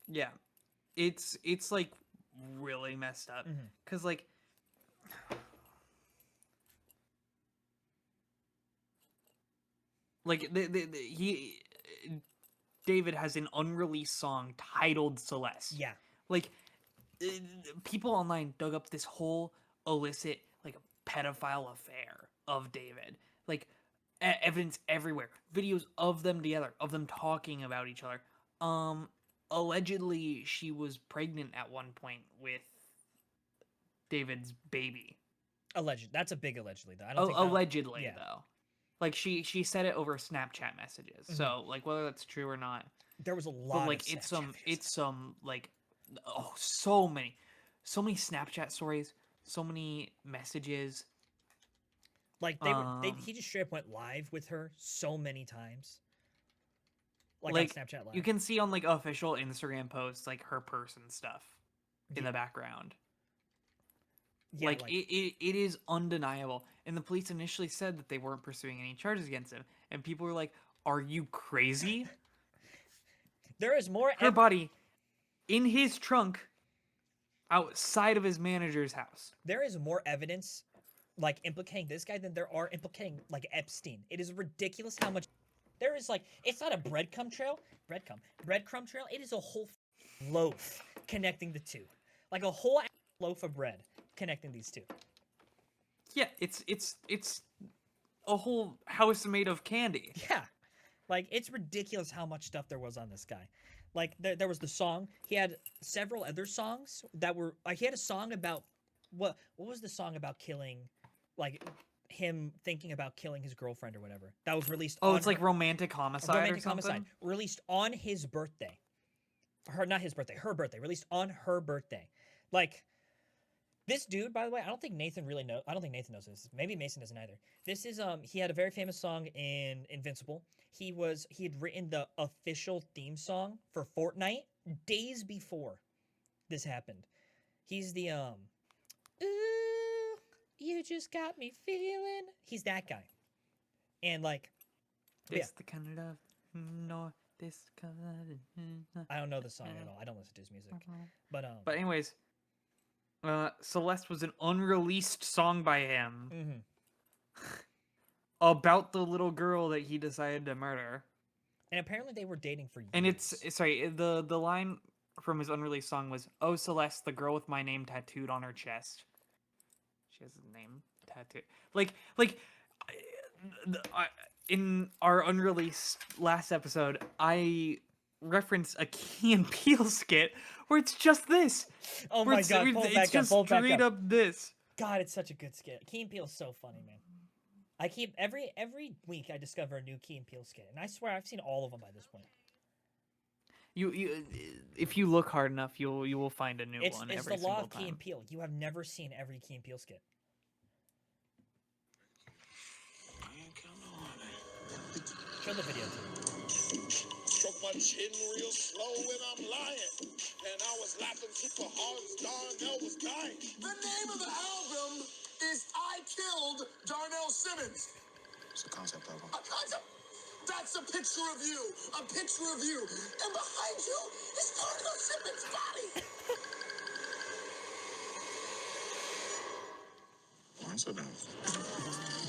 Yeah, it's like really messed up because like David has an unreleased song titled Celeste. Yeah. Like people online dug up this whole illicit like pedophile affair of David. Like evidence everywhere, videos of them together, of them talking about each other. Allegedly she was pregnant at one point with David's baby. Alleged. That's a big allegedly though. I don't think Allegedly yeah. though. Like she said it over Snapchat messages. So like whether that's true or not. There was a lot But like of it's some like so many Snapchat stories, so many messages. Like he Um, just straight up went live with her so many times, like on like Snapchat you Live. can see on like official Instagram posts like her person stuff in Yeah, the background. yeah, Like like it is undeniable. And the police initially said that they weren't pursuing any charges against him. And people were like, "Are you crazy?" there is more Her body in his trunk outside of his manager's house. there is more evidence like implicating this guy than there are implicating like Epstein. It is ridiculous how much there is. Like, it's not a breadcrumb trail. It is a whole loaf connecting the two, like a whole loaf of bread connecting these two. Yeah, it's a whole house made of candy. Yeah, like it's ridiculous how much stuff there was on this guy. Like there was the song. He had several other songs that were like he had a song about what was the song about killing, like him thinking about killing his girlfriend or whatever. That was released Oh, on it's like romantic homicide or romantic homicide, something. released on his birthday. Her not his birthday, her birthday, released on her birthday. Like this dude, by the way, I don't think Nathan really knows. I don't think Nathan knows this. Maybe Mason doesn't either. This is he had a very famous song in Invincible. He had written the official theme song for Fortnite days before this happened. He's the ooh, you just got me feeling. He's that guy. And like yeah, It's the kind of love, no, this kind of. I don't know the song at all. I don't listen to his music. But But anyways, Celeste was an unreleased song by him mhm. about the little girl that he decided to murder. And apparently they were dating for And years. sorry, the line from his unreleased song was, "Oh Celeste, the girl with my name tattooed on her chest." She has his name tattooed. Like in our unreleased last episode, I referenced a Key and Peele skit where it's just this. Oh Where my god, pull it's back up, just pull back straight up. up this. God, it's such a good skit. Key and Peele's so funny, man. I keep every week I discover a new Key and Peele skit, and I swear I've seen all of them by this point. You if you look hard enough, you will find a new It's one it's every the law single of Key and time. Peele. You have never seen every Key and Peele skit. Show the video to me. Stroke my chin real slow when I'm lying. And I was laughing super hard as Darnell was dying. The name of the album is I Killed Darnell Simmons. It's a concept album. A concept? That's a picture of you. A picture of you. And behind you is Darnell Simmons' body. Once enough.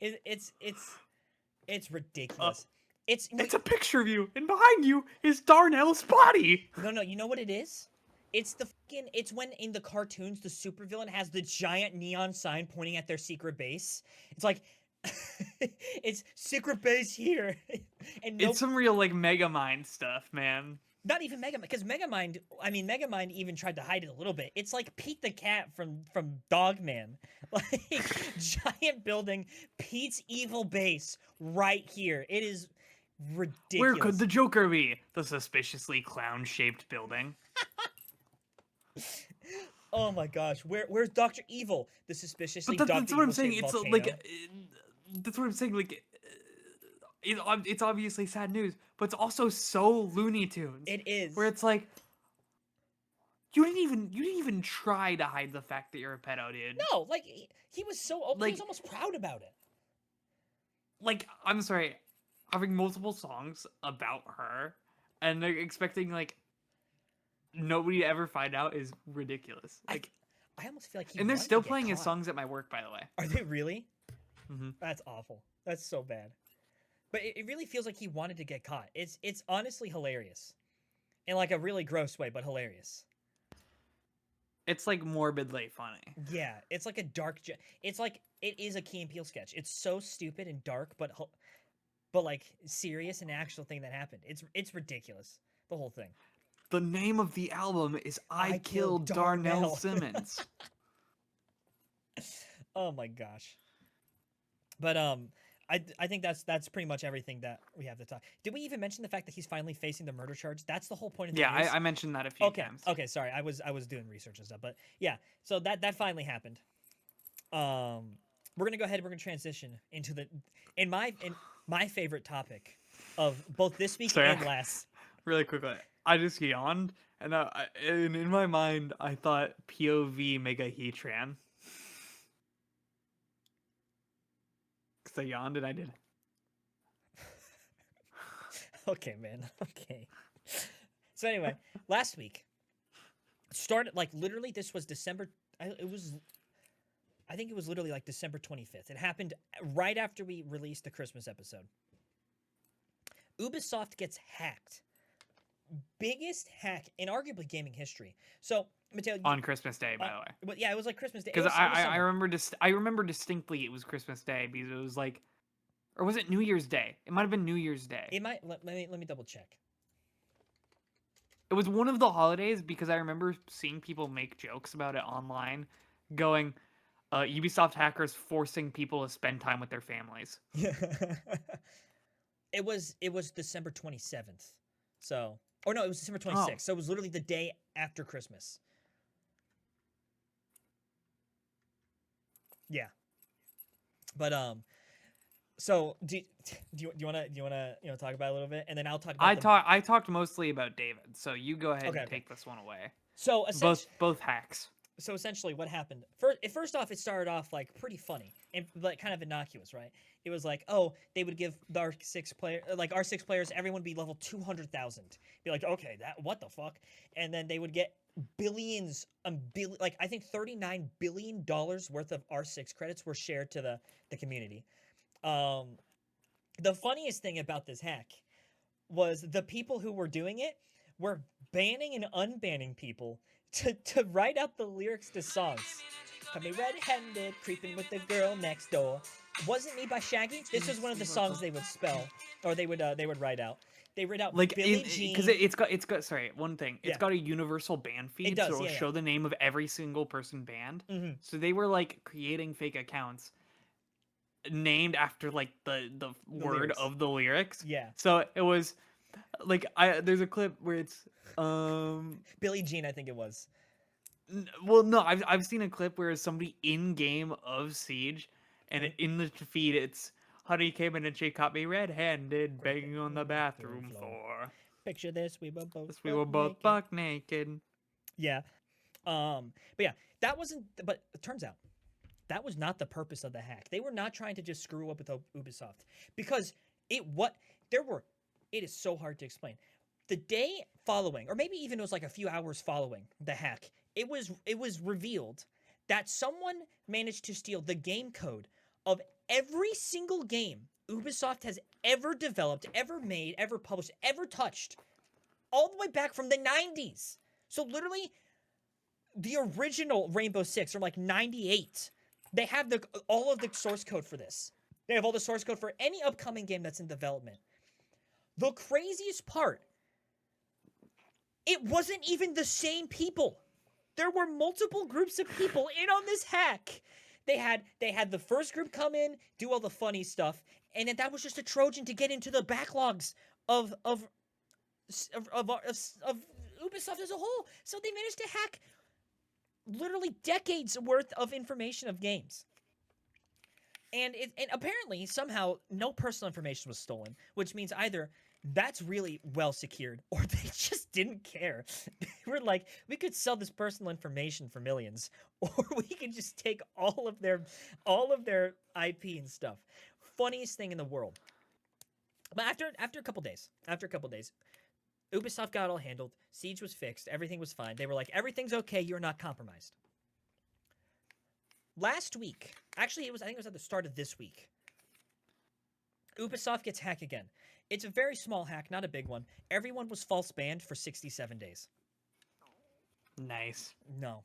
It's ridiculous. It's a picture of you, and behind you is Darnell's body. no. You know what it is? It's when in the cartoons the supervillain has the giant neon sign pointing at their secret base. It's like it's secret base here, and no, It's some real like Megamind stuff, man. not even Megamind, because Megamind. I mean, Megamind even tried to hide it a little bit. It's like Pete the Cat from Dogman, like giant building, Pete's evil base right here. It is ridiculous. Where could the Joker be? The suspiciously clown-shaped building. Oh my gosh, where's Doctor Evil? The suspiciously But Doctor that's what I'm Evil saying. shaped It's volcano. like that's what I'm saying. Like it's obviously sad news, but it's also so Looney Tunes. It is. Where it's like you didn't even try to hide the fact that you're a pedo, dude. No, like he was so open. He was Like- almost proud about it. Like I'm sorry, having multiple songs about her and they're expecting like nobody to ever find out is ridiculous. Like, I almost feel like he. and they're wanted still to get playing his caught. songs at my work, by the way. Are they really? Mhm. That's awful. That's so bad. But it really feels like he wanted to get caught. It's honestly hilarious, in like a really gross way, but hilarious. It's like morbidly funny. Yeah, it's like a dark. It's like it is a Key and Peele sketch. It's so stupid and dark, but like serious and actual thing that happened. It's ridiculous. The whole thing. The name of the album is I Killed Killed Darnell Darnell. Simmons. Oh my gosh. But I think that's pretty much everything that we have to talk. Did we even mention the fact that he's finally facing the murder charge? That's the whole point of the Yeah, news. I mentioned that a few Okay. times. Okay, sorry. I was doing research and stuff, but yeah. So that finally happened. We're gonna go ahead. We're gonna transition into in my favorite topic of both this week Sorry. and last. Really quickly, I just yawned, and in my mind, I thought POV Mega Heatran. Because I yawned and I did. Okay, man. Okay. So anyway, last week started like literally. This was December. It was. I think it was literally like December 25th. It happened right after we released the Christmas episode. Ubisoft gets hacked. Biggest hack in arguably gaming history. So, Mateo, On Christmas Day, by the way. But yeah, it was like Christmas Day. It Because was I summer. remember I remember distinctly it was Christmas Day because it was like, or was it New Year's Day? It might have been New Year's Day. It might. Let me double check. It was one of the holidays because I remember seeing people make jokes about it online, going, Ubisoft hackers forcing people to spend time with their families. It was December 27th. So, or no, it was December 26th. Oh. So it was literally the day after Christmas. Yeah. But so do you want to talk about it a little bit, and then I'll talk about I talked mostly about David, so you go ahead and take this one away. So both hacks. So essentially, what happened? First off, it started off like pretty funny and like kind of innocuous, right? It was like, oh, they would give the R6 players, everyone would be level 200,000. Be like, okay, what the fuck? And then they would get billions, like I think $39 billion worth of R6 credits were shared to the community. The funniest thing about this hack was the people who were doing it were banning and unbanning people to write out the lyrics to songs. Caught me red-handed, creeping with the girl next door. Wasn't Me by Shaggy. This was one of the songs they would spell, or they would write out. They read out like Billie Jean. Because it's got sorry, one thing. It's got a universal ban feed, It does, so it'll yeah, show the name of every single person banned. Mhm. So they were like creating fake accounts named after like the word lyrics. of the lyrics. Yeah. So it was like there's a clip where it's Billie Jean, I think it was. well, no, I've seen a clip where it's somebody in game of Siege, and Mhm. in the feed it's Honey came in and she caught me red-handed, banging on the bathroom floor. Picture this, we were both We were both naked. buck naked. Yeah. But yeah, that wasn't. But it turns out that was not the purpose of the hack. They were not trying to just screw up with Ubisoft because it is so hard to explain. The day following, or maybe even it was like a few hours following the hack, it was revealed that someone managed to steal the game code of every single game Ubisoft has ever developed, ever made, ever published, ever touched, all the way back from the 90s. So literally, the original Rainbow Six from like 98. They have all of the source code for this. They have all the source code for any upcoming game that's in development. The craziest part, it wasn't even the same people. There were multiple groups of people in on this hack. They had the first group come in, do all the funny stuff, and then that was just a Trojan to get into the backlogs of Ubisoft as a whole. So they managed to hack literally decades worth of information of games. And apparently somehow no personal information was stolen, which means either that's really well secured or they just didn't care. They were like, we could sell this personal information for millions, or we could just take all of their IP and stuff. Funniest thing in the world. But after a couple days, Ubisoft got it all handled. Siege was fixed. Everything was fine. They were like, everything's okay. You're not compromised. Last week, actually, I think it was at the start of this week, Ubisoft gets hacked again. It's a very small hack, not a big one. Everyone was false banned for 67 days. Nice. No.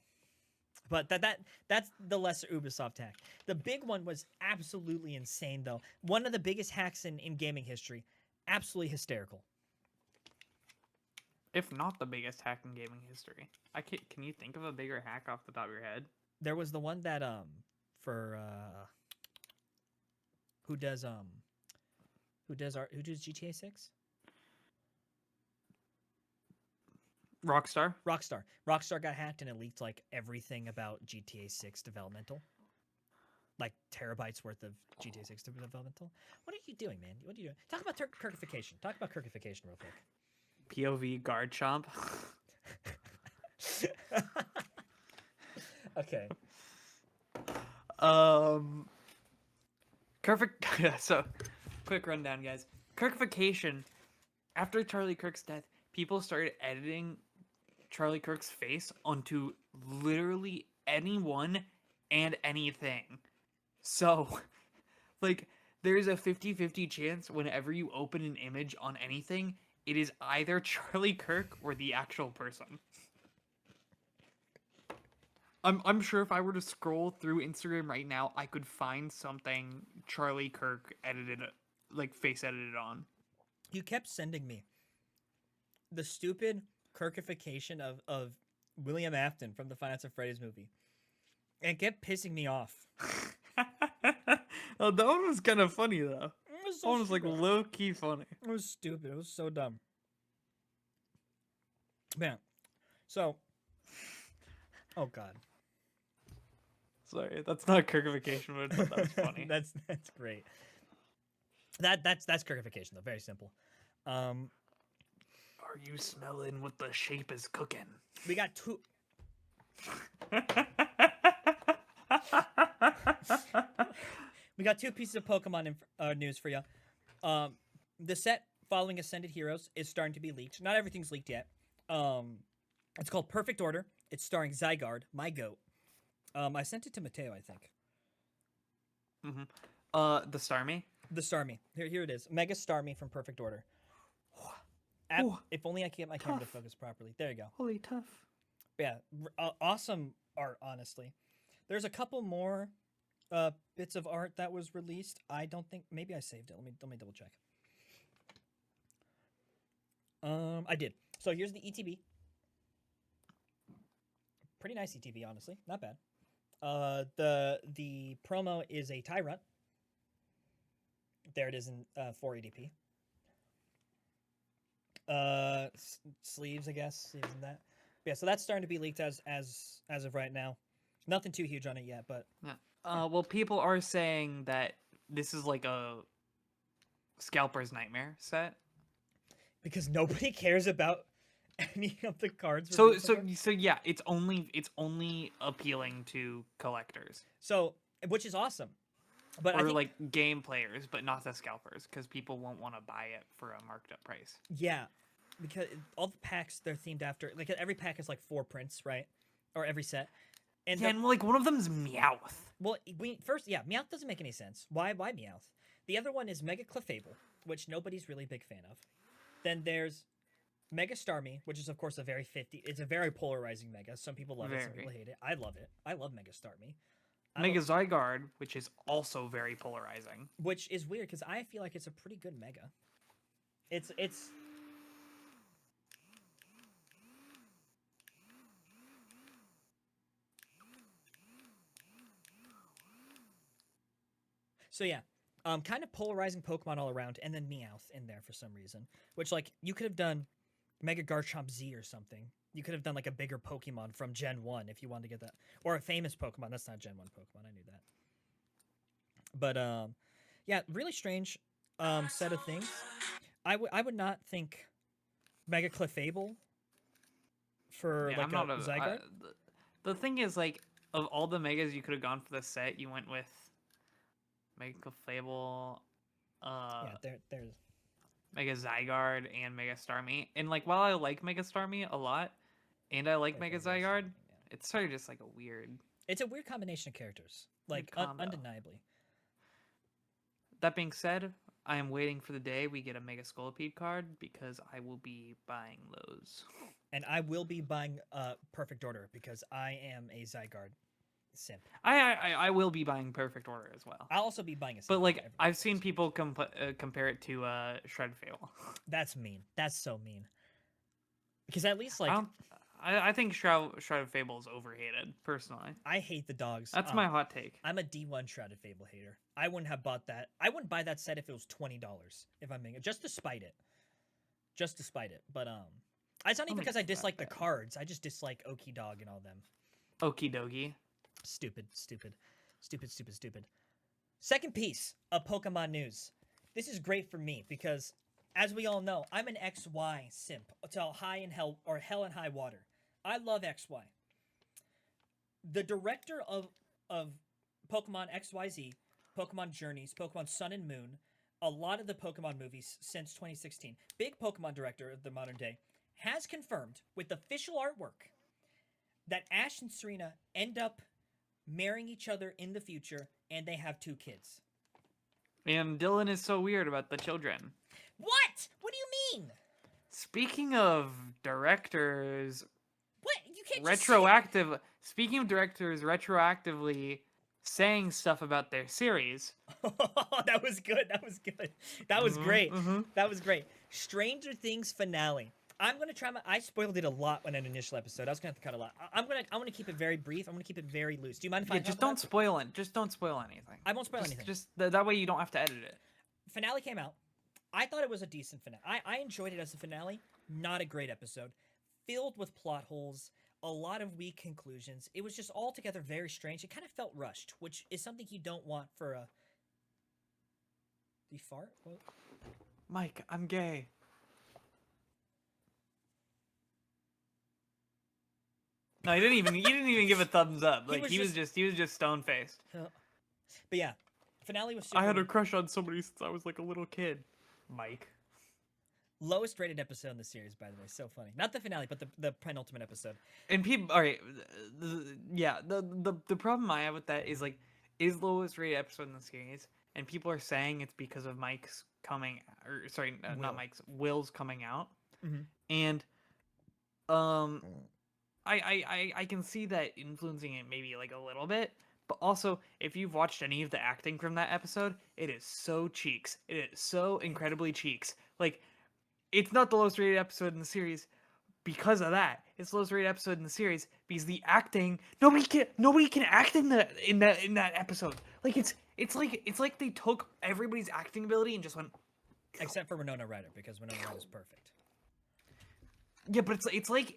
But that's the lesser Ubisoft hack. The big one was absolutely insane, though. One of the biggest hacks in gaming history. Absolutely hysterical. If not the biggest hack in gaming history. Can you think of a bigger hack off the top of your head? There was the one that for who does GTA 6? Rockstar. Rockstar got hacked and it leaked like everything about GTA 6 developmental. like terabytes worth of GTA 6 developmental. What are you doing, man? What are you doing? Talk about Kirkification. Talk about Kirkification real quick. POV guard chomp. Okay. Perfect. So, quick rundown, guys. Kirkification. After Charlie Kirk's death, people started editing Charlie Kirk's face onto literally anyone and anything. So, like, there's a 50-50 chance whenever you open an image on anything, it is either Charlie Kirk or the actual person. I'm sure if I were to scroll through Instagram right now, I could find something Charlie Kirk edited, like face edited on. You kept sending me the stupid Kirkification of William Afton from the Five Nights at Freddy's movie. And it kept pissing me off. Oh, that one was kind of funny though. It was That one was like stupid. low key funny. It was stupid. It was so dumb. Man. So. Oh God. Sorry, that's not Kirkification, but that's funny. that's great. That's Kirkification though. Very simple. Are you smelling what the shape is cooking? We got two. We got two pieces of Pokemon news for you. The set following Ascended Heroes is starting to be leaked. Not everything's leaked yet. It's called Perfect Order. It's starring Zygarde, my goat. I sent it to Mateo, I think. The Starmie? The Starmie. Here it is. Mega Starmie from Perfect Order. Ooh, If only I could get my camera to tough. focus properly. There you go. Holy tough. Yeah, awesome art, honestly. There's a couple more bits of art that was released. I don't think maybe I saved it. Let me double check. I did. So here's the ETB. Pretty nice ETB, honestly. Not bad. The promo is a Tyrant. There it is in 480p. Sleeves, I guess. Sleeves and that. Yeah, so that's starting to be leaked as of right now. Nothing too huge on it yet, but Yeah. Well, people are saying that this is like a Scalper's Nightmare set. because nobody cares about any of the cards. So revealed far. so yeah, it's only appealing to collectors So which is awesome. But I or think, like game players, but not the scalpers, because people won't want to buy it for a marked up price. yeah, because all the packs they're themed after, like every pack is like 4 prints, right? Or every set. And Yeah, and like one of them's Meowth. well, Meowth doesn't make any sense. Why Meowth? The other one is Mega Clefable, which nobody's really a big fan of. Then there's Mega Starmie, which is of course it's a very polarizing Mega. Some people love it, some people hate it. I love it. I love Mega Starmie. Mega Zygarde, which is also very polarizing. Which is weird because I feel like it's a pretty good Mega. It's so yeah, kind of polarizing Pokemon all around, and then Meowth in there for some reason. Which like you could have done Mega Garchomp Z or something. You could have done like a bigger Pokemon from Gen 1 if you wanted to get that, or a famous Pokemon. That's not Gen 1 Pokemon. I knew that. But yeah, really strange set of things. I would not think Mega Clefable for Yeah, like I'm not a Zygarde. the thing is, like, of all the Megas you could have gone for the set, you went with Mega Clefable, There's Mega Zygarde, and Mega Starmie. And like, while I like Mega Starmie a lot, and I like Mega Zygarde, it's sort of just like a weird. It's a weird combination of characters, like combo. undeniably. That being said, I am waiting for the day we get a Mega Scolipede card because I will be buying those. And I will be buying Perfect Order because I am a Zygarde simp. I will be buying Perfect Order as well. I'll also be buying a. But like, I've seen people compare it to Shredded Fable. That's mean. That's so mean. Because at least like I think Shrouded Fable is overhated, personally. I hate the dogs. That's my hot take. I'm a D1 Shrouded Fable hater. I wouldn't have bought that. I wouldn't buy that set if it was $20. If I'm being just to spite it. Just to spite it. But it's not even because I dislike the cards. I just dislike Okie Dog and all them. Okie dokie. Stupid. Stupid. Second piece of Pokemon news. This is great for me because, as we all know, I'm an XY simp to high and hell or hell and high water. I love XY. The director of Pokemon XYZ, Pokemon Journeys, Pokemon Sun and Moon, a lot of the Pokemon movies since 2016, big Pokemon director of the modern day, has confirmed with official artwork that Ash and Serena end up marrying each other in the future and they have 2 kids. And Dylan is so weird about the children. What? What do you mean? Speaking of directors, What? You can't retroactive. Speaking of directors, retroactively saying stuff about their series. That was good. That was great. That was great. Stranger Things finale. I'm gonna try I spoiled it a lot in an initial episode. I was gonna have to cut a lot. I'm gonna keep it very brief. I'm gonna keep it very loose. Do you mind if I just don't spoil it. Just don't spoil anything. I won't spoil anything. Just that way you don't have to edit it. Finale came out. I thought it was a decent finale. I enjoyed it as a finale. Not a great episode. Filled with plot holes. A lot of weak conclusions. It was just altogether very strange. It kind of felt rushed, which is something you don't want for a. The fart? What? Mike, I'm gay. No, he didn't even give a thumbs up. Like he was just stone faced. But yeah, finale was super I had a weak. crush on somebody since I was like a little kid. Mike. Lowest rated episode in the series, by the way. So funny. Not the finale, but the penultimate episode. And people, all right, the problem I have with that is like, is lowest rated episode in the series, and people are saying it's because of Mike's coming, or sorry, not Mike's, Will's coming out, and I can see that influencing it maybe like a little bit, but also if you've watched any of the acting from that episode, it is so cheeks. It is so incredibly cheeks. Like, it's not the lowest rated episode in the series because of that. It's the lowest rated episode in the series because the acting, nobody can act in that episode. Like it's like they took everybody's acting ability and just went, except for Winona Ryder, because Winona Ryder's perfect. Yeah, but it's like,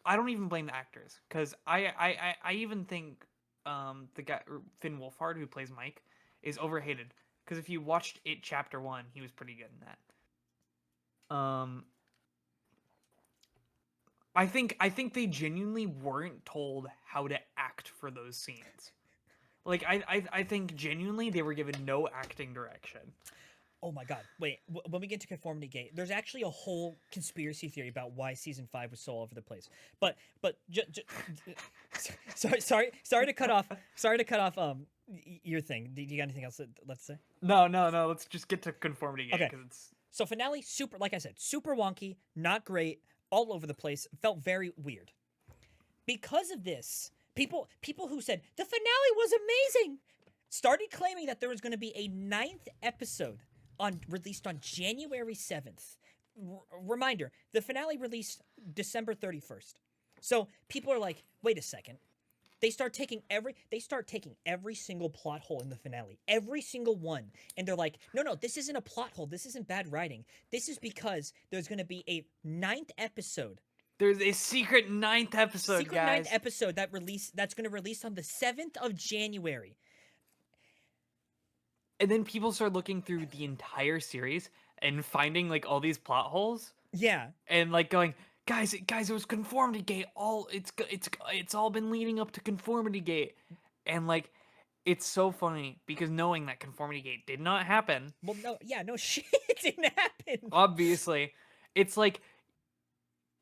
I don't even blame the actors, because I even think the guy Finn Wolfhard who plays Mike is overhated, because if you watched it chapter 1, he was pretty good in that. I think they genuinely weren't told how to act for those scenes. Like I think genuinely they were given no acting direction. Oh my god! Wait, when we get to Conformity Gate, there's actually a whole conspiracy theory about why season 5 was so all over the place. But sorry to cut off. Sorry to cut off. Your thing. Do you got anything else left to say? No. Let's just get to Conformity Gate, Okay. because it's. So finale, super, like I said, super wonky, not great, all over the place, felt very weird. Because of this, people who said the finale was amazing started claiming that there was going to be a 9th episode released on January 7th. Reminder, the finale released December 31st. So people are like, wait a second. They start taking every single plot hole in the finale, every single one, and they're like, no, this isn't a plot hole. This isn't bad writing. This is because there's going to be a 9th episode. There's a secret 9th episode, guys. 9th episode that's going to release on the 7th of January. And then people start looking through the entire series and finding like all these plot holes. Yeah. And like going, guys, it was Conformity Gate. It's all been leading up to Conformity Gate, and like, it's so funny because knowing that Conformity Gate did not happen. Well, no shit, it didn't happen. Obviously, it's like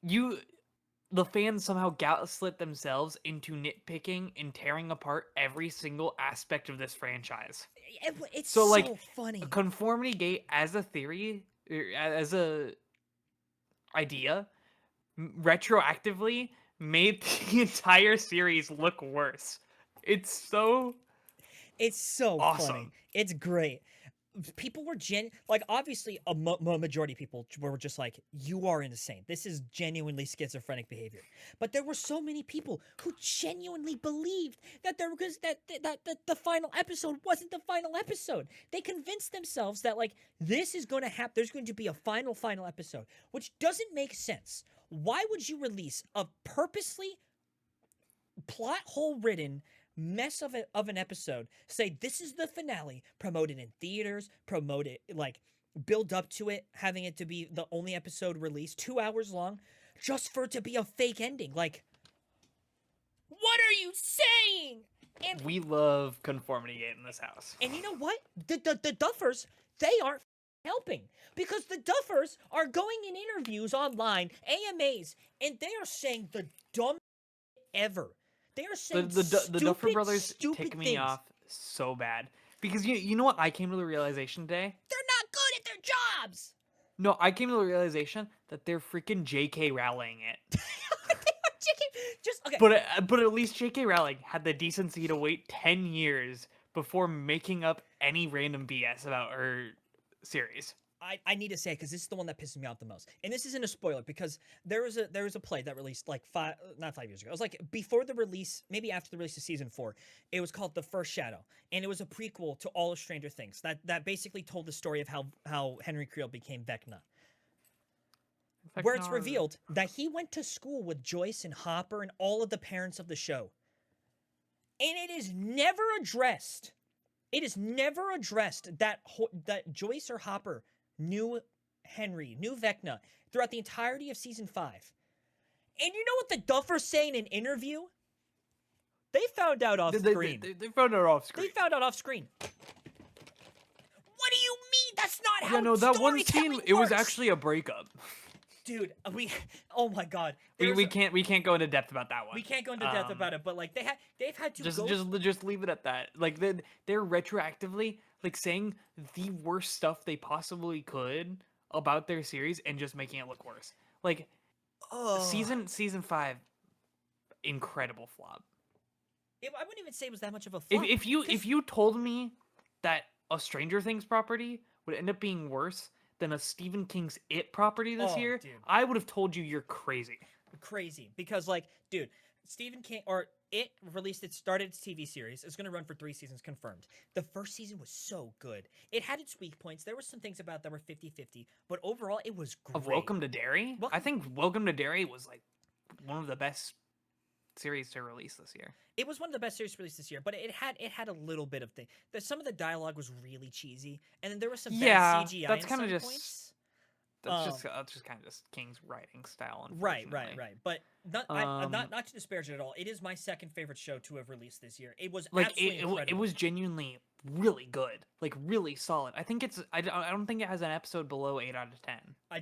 the fans somehow gaslit themselves into nitpicking and tearing apart every single aspect of this franchise. It's so like, funny. Conformity Gate as a theory, as a idea, retroactively made the entire series look worse. It's so awesome. Funny. It's great. People were obviously a majority of people were just like, you are insane. This is genuinely schizophrenic behavior. But there were so many people who genuinely believed that the final episode wasn't the final episode. They convinced themselves that like this is going to happen. There's going to be a final episode, which doesn't make sense. Why would you release a purposely plot hole ridden mess of an episode, say this is the finale, promote it in theaters, promote it like build up to it, having it to be the only episode released 2 hours long, just for it to be a fake ending. Like, what are you saying? And We love conformity in this house. and you know what? The Duffers, they aren't helping because the Duffers are going in interviews online, AMAs, and they are saying the dumbest ever. They are saying The Duffer Brothers stupid tick me things. off so bad because you know what I came to the realization today. They're not good at their jobs. No, I came to the realization that they're freaking J.K. Rowling it. Just okay. But at least J.K. Rowling had the decency to wait 10 years before making up any random BS about her series. I need to say because this is the one that pisses me off the most, and this isn't a spoiler because there was a play that released like not 5 years ago. It was like before the release, maybe after the release of season 4. It was called The First Shadow, and it was a prequel to all of Stranger Things that basically told the story of how Henry Creel became Vecna. Where it's revealed that he went to school with Joyce and Hopper and all of the parents of the show, and it is never addressed. It is never addressed that Joyce or Hopper knew Henry, knew Vecna throughout the entirety of season 5. And you know what the Duffers say in an interview? They found out off screen. They found it off screen. They found out off screen. What do you mean? That's not how Yeah, no, that one storytelling scene, it was works. actually a breakup. Dude, oh my god. We can't go into depth about that one. We can't go into depth about it, but like they've had to just leave it at that. Like they're retroactively like saying the worst stuff they possibly could about their series and just making it look worse. Like season 5, incredible flop. I wouldn't even say it was that much of a flop. If you told me that a Stranger Things property would end up being worse than a Stephen King's It property this year, dude. I would have told you you're crazy. Crazy because like, dude, Stephen King or It started its TV series. It's going to run for 3 seasons confirmed. The first season was so good. It had its weak points. There were some things about that were 50-50, but overall it was great. Of Welcome to Derry? I think Welcome to Derry was like one of the best series to release this year. It was one of the best series released this year, but it had a little bit of thing. Some of the dialogue was really cheesy, and then there was some bad CGI. That's kind of just points. that's just kind of just King's writing style. Right. But not to disparage it at all. It is my second favorite show to have released this year. It was like absolutely incredible. It was genuinely really good, like really solid. I think I don't think it has an episode below 8 out of 10.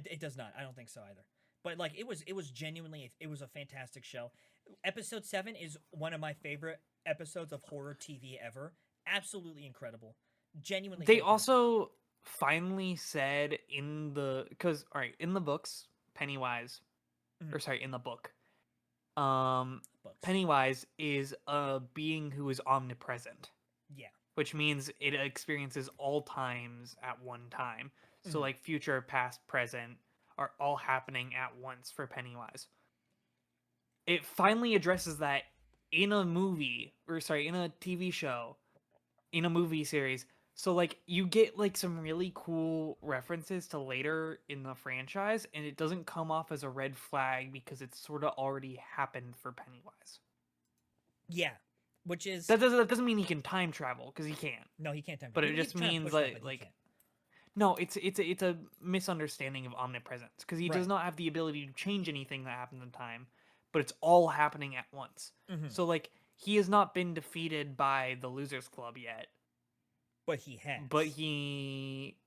It does not. I don't think so either. But like it was genuinely it was a fantastic show. Episode 7 is one of my favorite episodes of horror TV ever. Absolutely incredible. Genuinely. They also finally said in the books, Pennywise, or sorry, in the book, Pennywise is a being who is omnipresent. Yeah. Which means it experiences all times at one time. So like future, past, present are all happening at once for Pennywise. It finally addresses that in a movie, in a TV show, in a movie series. So like you get like some really cool references to later in the franchise, and it doesn't come off as a red flag because it's sort of already happened for Pennywise. Yeah, which is that doesn't mean he can time travel, because he can't. No, he can't time But travel. it just means like no, it's a misunderstanding of omnipresence, because he does not have the ability to change anything that happens in time, but it's all happening at once. So like he has not been defeated by the Losers Club yet. But he has. But he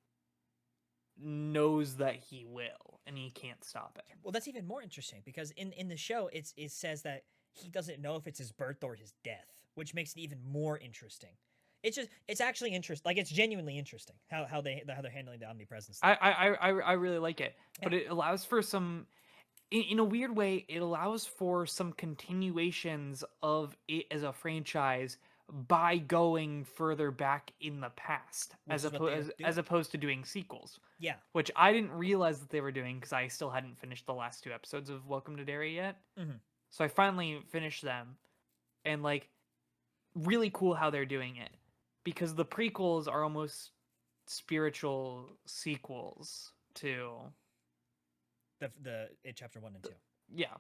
knows that he will, and he can't stop it. Well, that's even more interesting, because in the show it says that he doesn't know if it's his birth or his death, which makes it even more interesting. It's actually interesting. Like, it's genuinely interesting how they're handling the omnipresence thing. I really like it, but it allows for some, in a weird way, it allows for some continuations of it as a franchise by going further back in the past, as opposed to doing sequels. Yeah. Which I didn't realize that they were doing, because I still hadn't finished the last 2 episodes of Welcome to Derry yet. So I finally finished them, and like, really cool how they're doing it, because the prequels are almost spiritual sequels to the It Chapter 1 and 2. Yeah.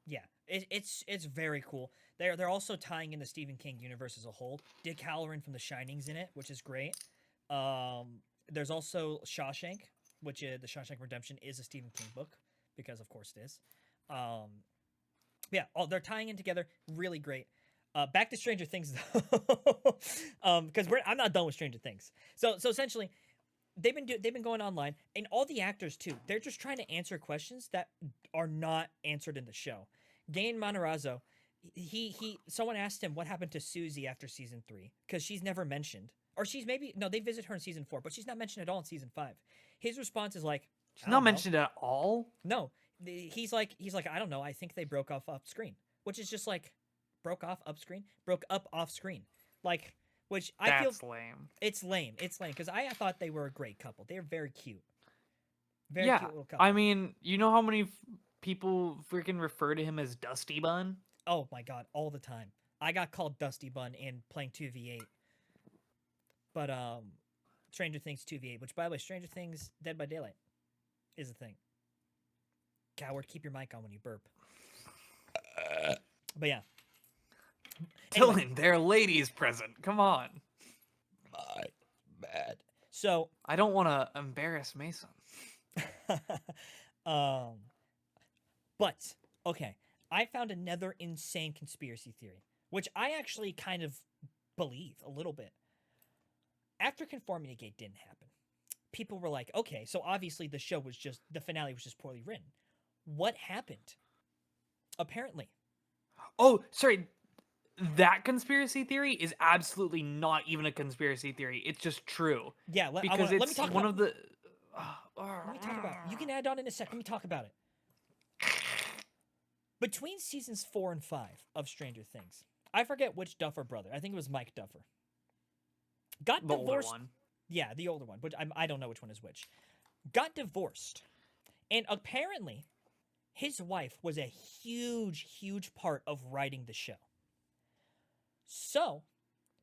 Yeah, it's very cool. They're also tying in the Stephen King universe as a whole. Dick Halloran from The Shining's in it, which is great. There's also Shawshank, which is the Shawshank Redemption is a Stephen King book because of course it is. Um, yeah, they're tying in together, really great. Back to Stranger Things though, because I'm not done with Stranger Things. So essentially, they've been going online, and all the actors too. They're just trying to answer questions that are not answered in the show. Gain Matarazzo, he someone asked him what happened to Susie after season 3 because she's never mentioned, or she's maybe no, they visit her in season 4, but she's not mentioned at all in season 5. His response is like, She's I not don't know. mentioned at all. No, he's like I don't know. I think they broke off screen, which is just like broke up off screen, like which I feel That's lame. it's lame. It's lame because I thought they were a great couple. They're very cute. Very Yeah, cute little couple. I mean, you know how many people freaking refer to him as Dusty Bun? Oh my god, all the time. I got called Dusty Bun in playing 2v8. But Stranger Things 2v8, which by the way, Stranger Things Dead by Daylight is a thing. Coward, keep your mic on when you burp. But yeah. Anyway, Dylan, there are ladies present. Come on. my bad. So, I don't want to embarrass Mason. um, but okay, I found another insane conspiracy theory, which I actually kind of believe a little bit. After Conformity Gate didn't happen, people were like, okay, so obviously the finale was just poorly written. What happened? Apparently, Oh, sorry. That conspiracy theory is absolutely not even a conspiracy theory. It's just true. yeah. Because Let me it's talk one about. of the. Let me talk about. You can add on in a sec. Let me talk about it. Between seasons 4 and 5 of Stranger Things, I forget which Duffer brother. I think it was Mike Duffer. Got The older divorced. one. Yeah, the older one, but I don't know which one is which. Got divorced, and apparently, his wife was a huge part of writing the show. So,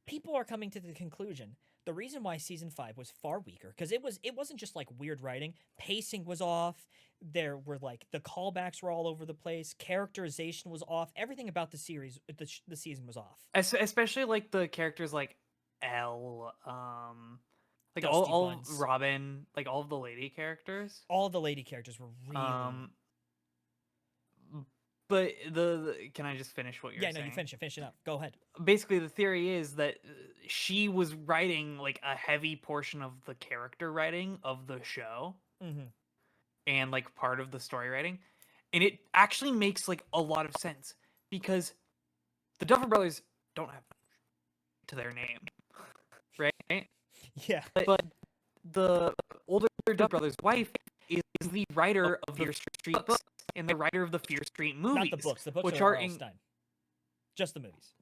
people are coming to the conclusion the reason why season 5 was far weaker because it wasn't just like weird writing, pacing was off, there were like the callbacks were all over the place, characterization was off, everything about the series the season was off. Especially like the characters like Elle, like Dusty all Buns. of Robin, like all of the lady characters. All the lady characters were really But can I just finish what you're yeah, saying? no, you finish it up. Go ahead. Basically, the theory is that she was writing like a heavy portion of the character writing of the show Mm-hmm. and like part of the story writing, and it actually makes like a lot of sense because the Duffer Brothers don't have to their name, right? Yeah. But the older Duffer Brothers' wife is the writer of the Fear Street books and the writer of the Fear Street movies. Not the books. The books which are are R.L. in. Stein. Just the movies.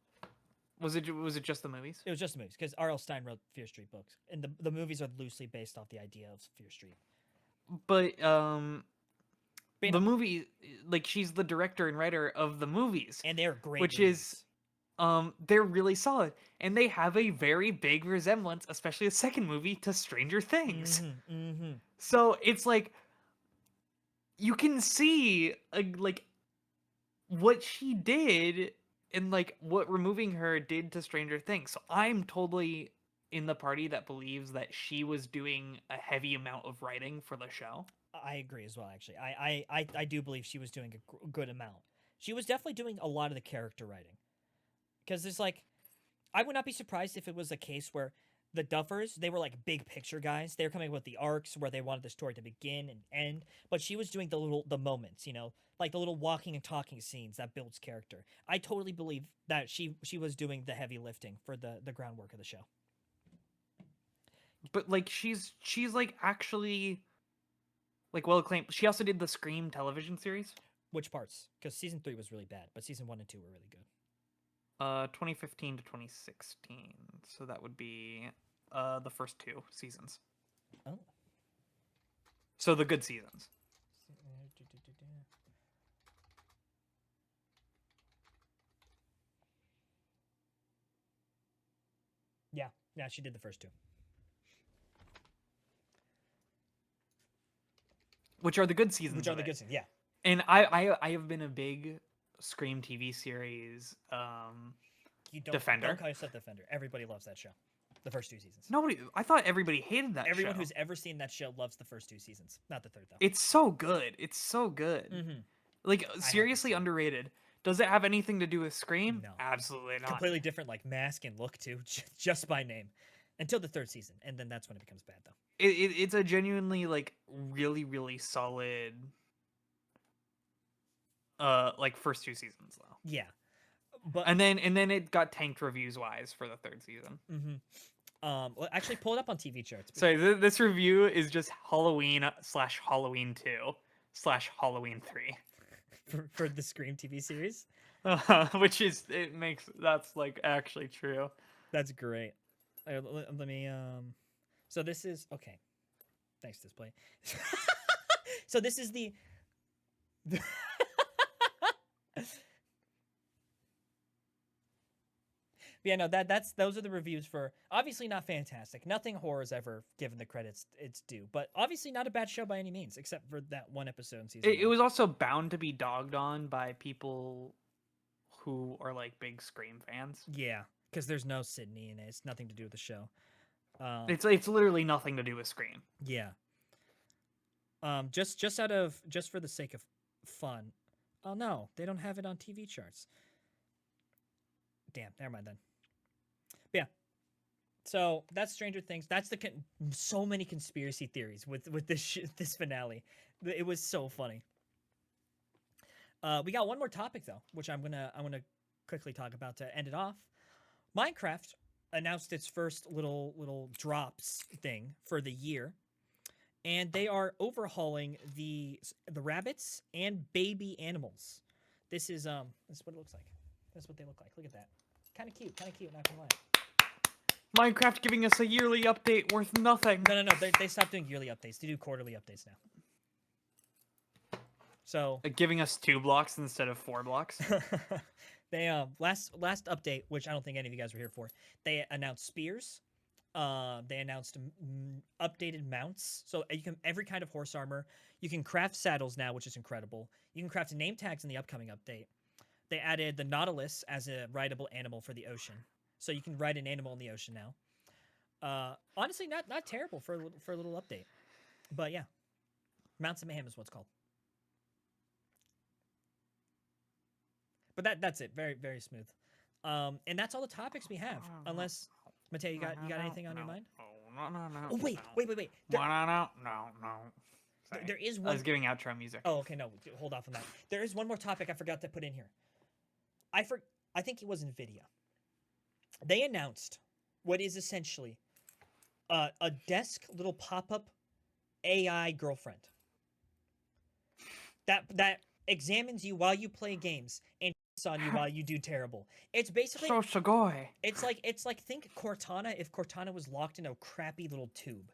Was it just the movies? It was just the movies because R.L. Stein wrote Fear Street books, and the movies are loosely based off the idea of Fear Street. But But, the movie, like she's the director and writer of the movies, and they're great. which movies. is they're really solid, and they have a very big resemblance, especially the second movie, to Stranger Things. Mm-hmm. So it's like you can see like what she did and like what removing her did to Stranger Things. So I'm totally in the party that believes that she was doing a heavy amount of writing for the show. I agree as well. Actually, I do believe she was doing a good amount. She was definitely doing a lot of the character writing, because there's like, I would not be surprised if it was a case where the Duffers, they were like big picture guys. They were coming up with the arcs where they wanted the story to begin and end, but she was doing the moments, like the little walking and talking scenes that builds character. I totally believe that she was doing the heavy lifting for the groundwork of the show. But like she's like actually like well acclaimed. She also did the Scream television series. Which parts? Because season 3 was really bad, but season 1 and 2 were really good. 2015 to 2016. So that would be the first 2 seasons. Oh. So the good seasons. Yeah, she did the first 2. Which are the good seasons. Which are the good seasons, yeah. And I have been a big Scream TV series You defender. don't call yourself defender. Everybody loves that show. The first 2 seasons. Nobody, I thought everybody hated that Everyone show. who's ever seen that show loves the first 2 seasons. Not the third though. It's so good. It's so good. Mm-hmm. Like seriously underrated. Does it have anything to do with Scream? No. Absolutely not. Completely different, like mask and look too, just by name, until the 3rd season, and then that's when it becomes bad though. It's a genuinely like really solid like first 2 seasons though. Yeah, but And then it got tanked reviews wise for the 3rd season. Mm-hmm. Well, actually, pull it up on TV charts. So this review is just Halloween/Halloween 2/Halloween 3. for the Scream TV series. Which is that's like actually true. That's great. Let me So this is okay. Thanks, display. So this is the. Yeah, no, those are the reviews for, obviously not fantastic. Nothing horror's ever given the credits it's due, but obviously not a bad show by any means, except for that one episode in season It 1. was also bound to be dogged on by people who are like big Scream fans. Yeah, because there's no Sydney in it. It's nothing to do with the show. It's literally nothing to do with Scream. Yeah. Just for the sake of fun. Oh no, they don't have it on TV charts. Damn, never mind then. But yeah. So that's Stranger Things. That's so many conspiracy theories with this finale. It was so funny. We got one more topic though, which I'm gonna quickly talk about to end it off. Minecraft announced its first little drops thing for the year, and they are overhauling the rabbits and baby animals. This is what it looks like. That's what they look like. Look at that. Kind of cute. Not gonna lie. Minecraft giving us a yearly update worth nothing. No. They stopped doing yearly updates. They do quarterly updates now. So Giving us 2 blocks instead of 4 blocks. they last update, which I don't think any of you guys were here for, they announced spears. They announced updated mounts. So you can every kind of horse armor. You can craft saddles now, which is incredible. You can craft name tags in the upcoming update. They added the Nautilus as a rideable animal for the ocean, so you can ride an animal in the ocean now. Honestly, not terrible for a little update, but yeah, Mounts of Mayhem is what's called. But that's it. Very very smooth. And that's all the topics we have. Unless Mateo, you got anything on your mind? No. Oh wait. No. Sorry. There is I one. was giving outro music. Oh, okay. No, hold off on that. There is one more topic I forgot to put in here. I think it was NVIDIA. They announced what is essentially a desk little pop-up AI girlfriend that examines you while you play games and on you while you do terrible. It's basically So sugoi. it's like think Cortana if Cortana was locked in a crappy little tube.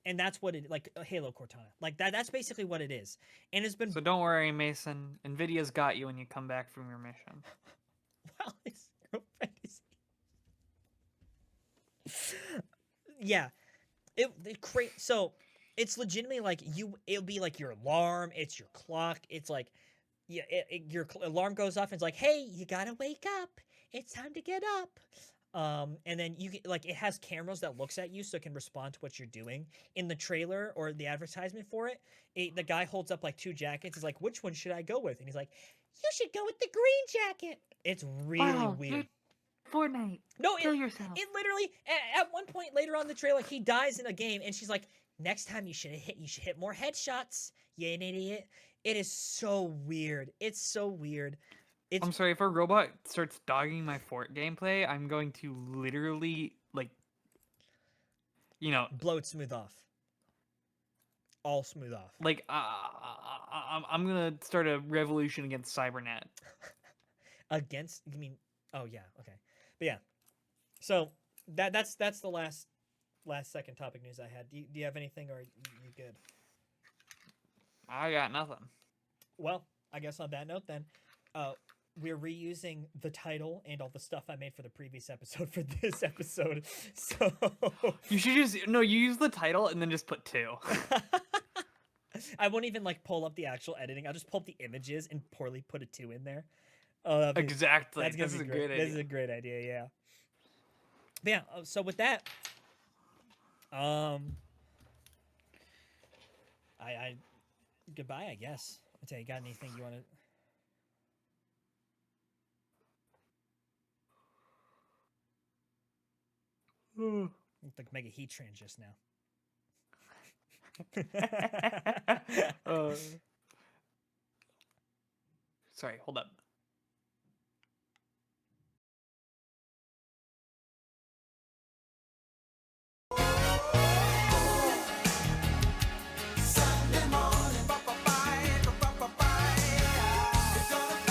And that's what it like Halo Cortana. Like that's basically what it is. And it's been So don't worry, Mason. NVIDIA's got you when you come back from your mission. well, his girlfriend is yeah. So it's legitimately like it'll be like your alarm, it's your clock, it's like yeah, your alarm goes off and it's like, hey, you gotta wake up. It's time to get up. And then you get, like it has cameras that looks at you so it can respond to what you're doing. In the trailer or the advertisement for it, the guy holds up like 2 jackets. He's like, which one should I go with? And he's like, you should go with the green jacket. It's really weird. Fortnite. No, Kill yourself. It literally at one point later on the trailer, he dies in a game, and she's like, next time you should hit more headshots. You an idiot. It is so weird. It's so weird. I'm sorry, if a robot starts dogging my Fort gameplay, I'm going to literally, like, blow it smooth off. All smooth off. Like, I'm going to start a revolution against Cybernet. Against? You mean? Oh, yeah, okay. But yeah. So, that's the last second topic news I had. Do you have anything, or you good? I got nothing. Well, I guess on that note then, we're reusing the title and all the stuff I made for the previous episode for this episode. So You should you use the title and then just put 2. I won't even like pull up the actual editing. I'll just pull up the images and poorly put a 2 in there. Oh, Exactly. that's gonna This be is a great. great This is idea. a great idea. Yeah. But yeah. So with that, I goodbye. I guess. I tell you, got anything you want to? Looked like mega heat train just now. uh, sorry, hold up.